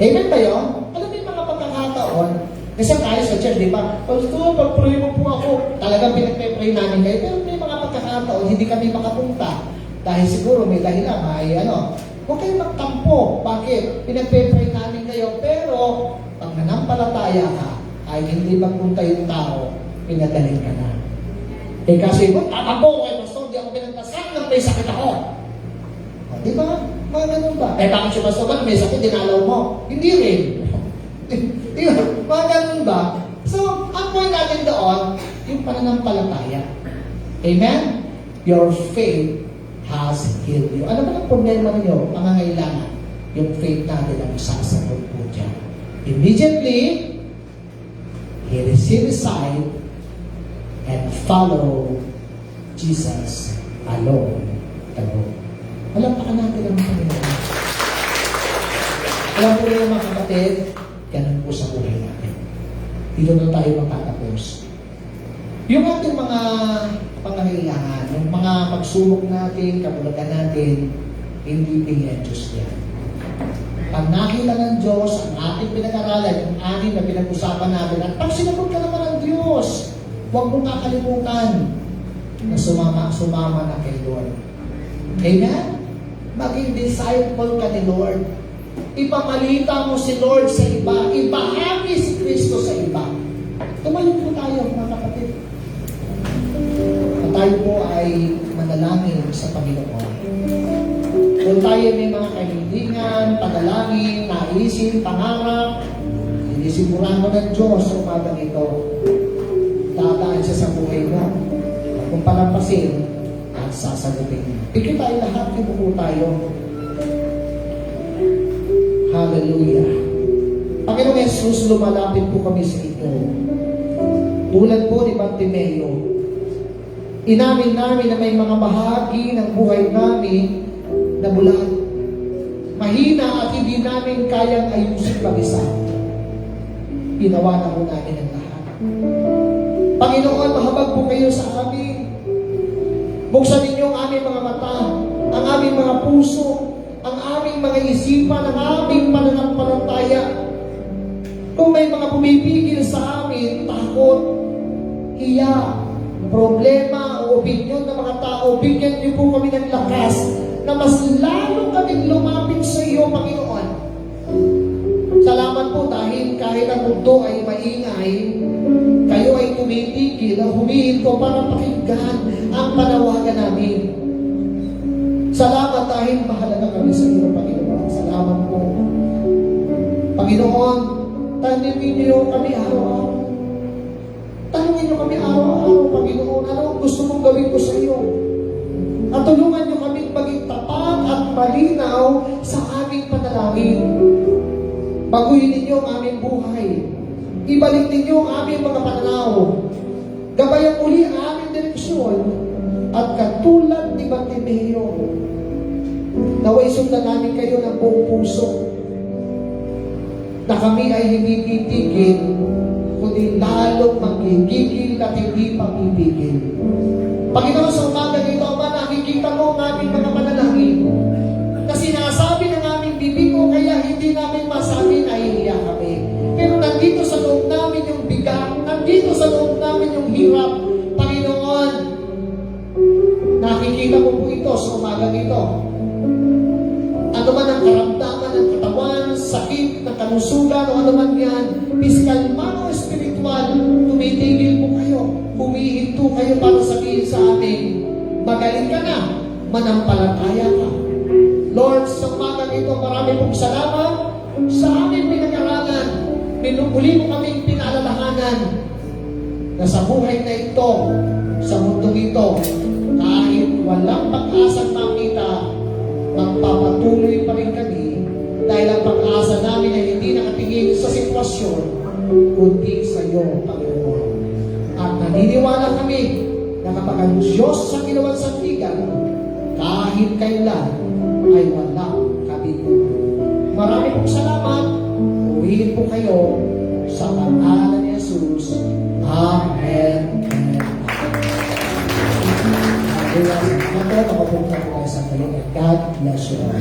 Amen ba yun? Alam mo yung mga pagkakataon, kasi tayo sa church, di ba? Pastor, pag-pray mo po ako. Talagang pinag-pray namin kayo. Pero may mga pagkakataon, hindi kami makapunta. Dahil siguro may dahilan, huwag kayong magtampo. Bakit? Pinag-pray namin kayo. Pero, pag nanampalataya ka, ay hindi magpunta yung tao, pinagaling ka na. Kasi, tatampo ko kay Pastor, di ako pinagpasan ng may sakit ako. Di ba? Mga ganun ba? Bakit si Pastor ba may sakit, dinalaw mo? Hindi rin. Di ba? Mga ganun ba? So, ang point natin doon, yung pananampalataya. Amen? Your faith has healed you. Ano ba ang problema ninyo? Pangangailangan. Yung faith natin ang sasagot po dyan. Immediately, he received his sight and follow Jesus alone. Malampakan natin ang Panginoon. Alam po rin mga kapatid, ganun po sa buhay natin. Dito na tayo magtatapos. Yung ating mga pangangailangan, yung mga pagsubok natin, kabulagan natin, hindi tingin ang Diyos yan. Pag nakita ng Diyos, ang ating pinag-aralan, yung anim na pinag-usapan natin, at pag sinagot ka naman ng Diyos, huwag mong kakalimutan na sumama na kay Lord. Amen? Maging disciple ka ni Lord. Ipamalita mo si Lord sa iba. Ibahagi si Kristo sa iba. Tumayo po tayo, mga kapatid. At tayo po ay manalangin sa Panginoon. Kung tayo may mga kahilingan, panalangin, naisin, pangarap, sinisigurado ng Diyos sa umagang ito. Dadaan siya sa buhay mo. At kung palampasin, at sasagutin. Pikit tayo lahat, ibuko tayo. Hallelujah. Panginoong Jesus, lumalapit po kami sa inyo. Tulad po ni Bartimeo, inamin namin na may mga bahagi ng buhay namin na bulag, mahina at hindi namin kayang ayusin mag-isa. Ginawa na po namin ang lahat. Panginoon, mahabag po kayo sa amin. Buksan ninyo ang aming mga mata, ang aming mga puso, ang aming mga isipan, ang aming pananampalataya. Kung may mga pumipigil sa amin, takot, hiya, problema o opinyon ng mga tao, bigyan niyo po kami ng lakas na mas lalo kaming lumapit sa iyo, Panginoon. Salamat po dahil kahit ang mundo ay maingay, kayo ay tumitigil na humihinto para pakinggan ang panawagan namin. Salamat dahil mahalaga kami sa iyo, Panginoon. Salamat po. Panginoon, tanungin niyo kami araw-araw. Tanungin niyo kami araw-araw, Panginoon, ano ang gusto mong gawin ko sa iyo? At tulungan niyo kami maging tapat at malinaw sa aming panalangin. Baguhin ninyo ang aming buhay. Ibalik ninyo ang aming mga pananaw. Gabayan uli ang aming direksyon. At katulad ni Bartimeo, naway sundan namin kayo ng buong puso. Na kami ay hindi titigil, kundi lalong magigigil at hindi pagigigil. Panginoon, sa umagang ito, Ama, nakikita mo ang aming mga panalangin na sinasabi ng aming bibig ko, kaya hindi namin masabi na iiyak kami. Pero nandito sa loob namin yung bigat, nandito sa loob namin yung hirap. Panginoon, nakikita mo po ito sa umagang ito. Ano man ang karamdaman ng katawan, sakit, ng kalusugan, o ano man yan, physical man o spiritual, tumitigil po kayo. Humihinto kayo para sabihin sa amin, magaling ka na, manampalataya ka. Lord, sa umagang ito, marami pong salamat sa aming pinag-aralan. Pinupuli mo kaming pinaalalahanan na sa buhay na ito, sa mundong ito, kahit walang pag-asang makita, magpapatuloy pa rin kami dahil ang pag-asa namin ay hindi nakatingin sa sitwasyon, kundi sa iyo, Panginoon. At naniniwala kami na kapag ang Diyos sa ginawan sandigan, kahit kailan ay walang kabiguan. Marami pong salamat. Uwiin po kayo sa pangalan ni Jesus. Amen. Salamat po. Nakapunta po kayo sa kalinga. God bless you all.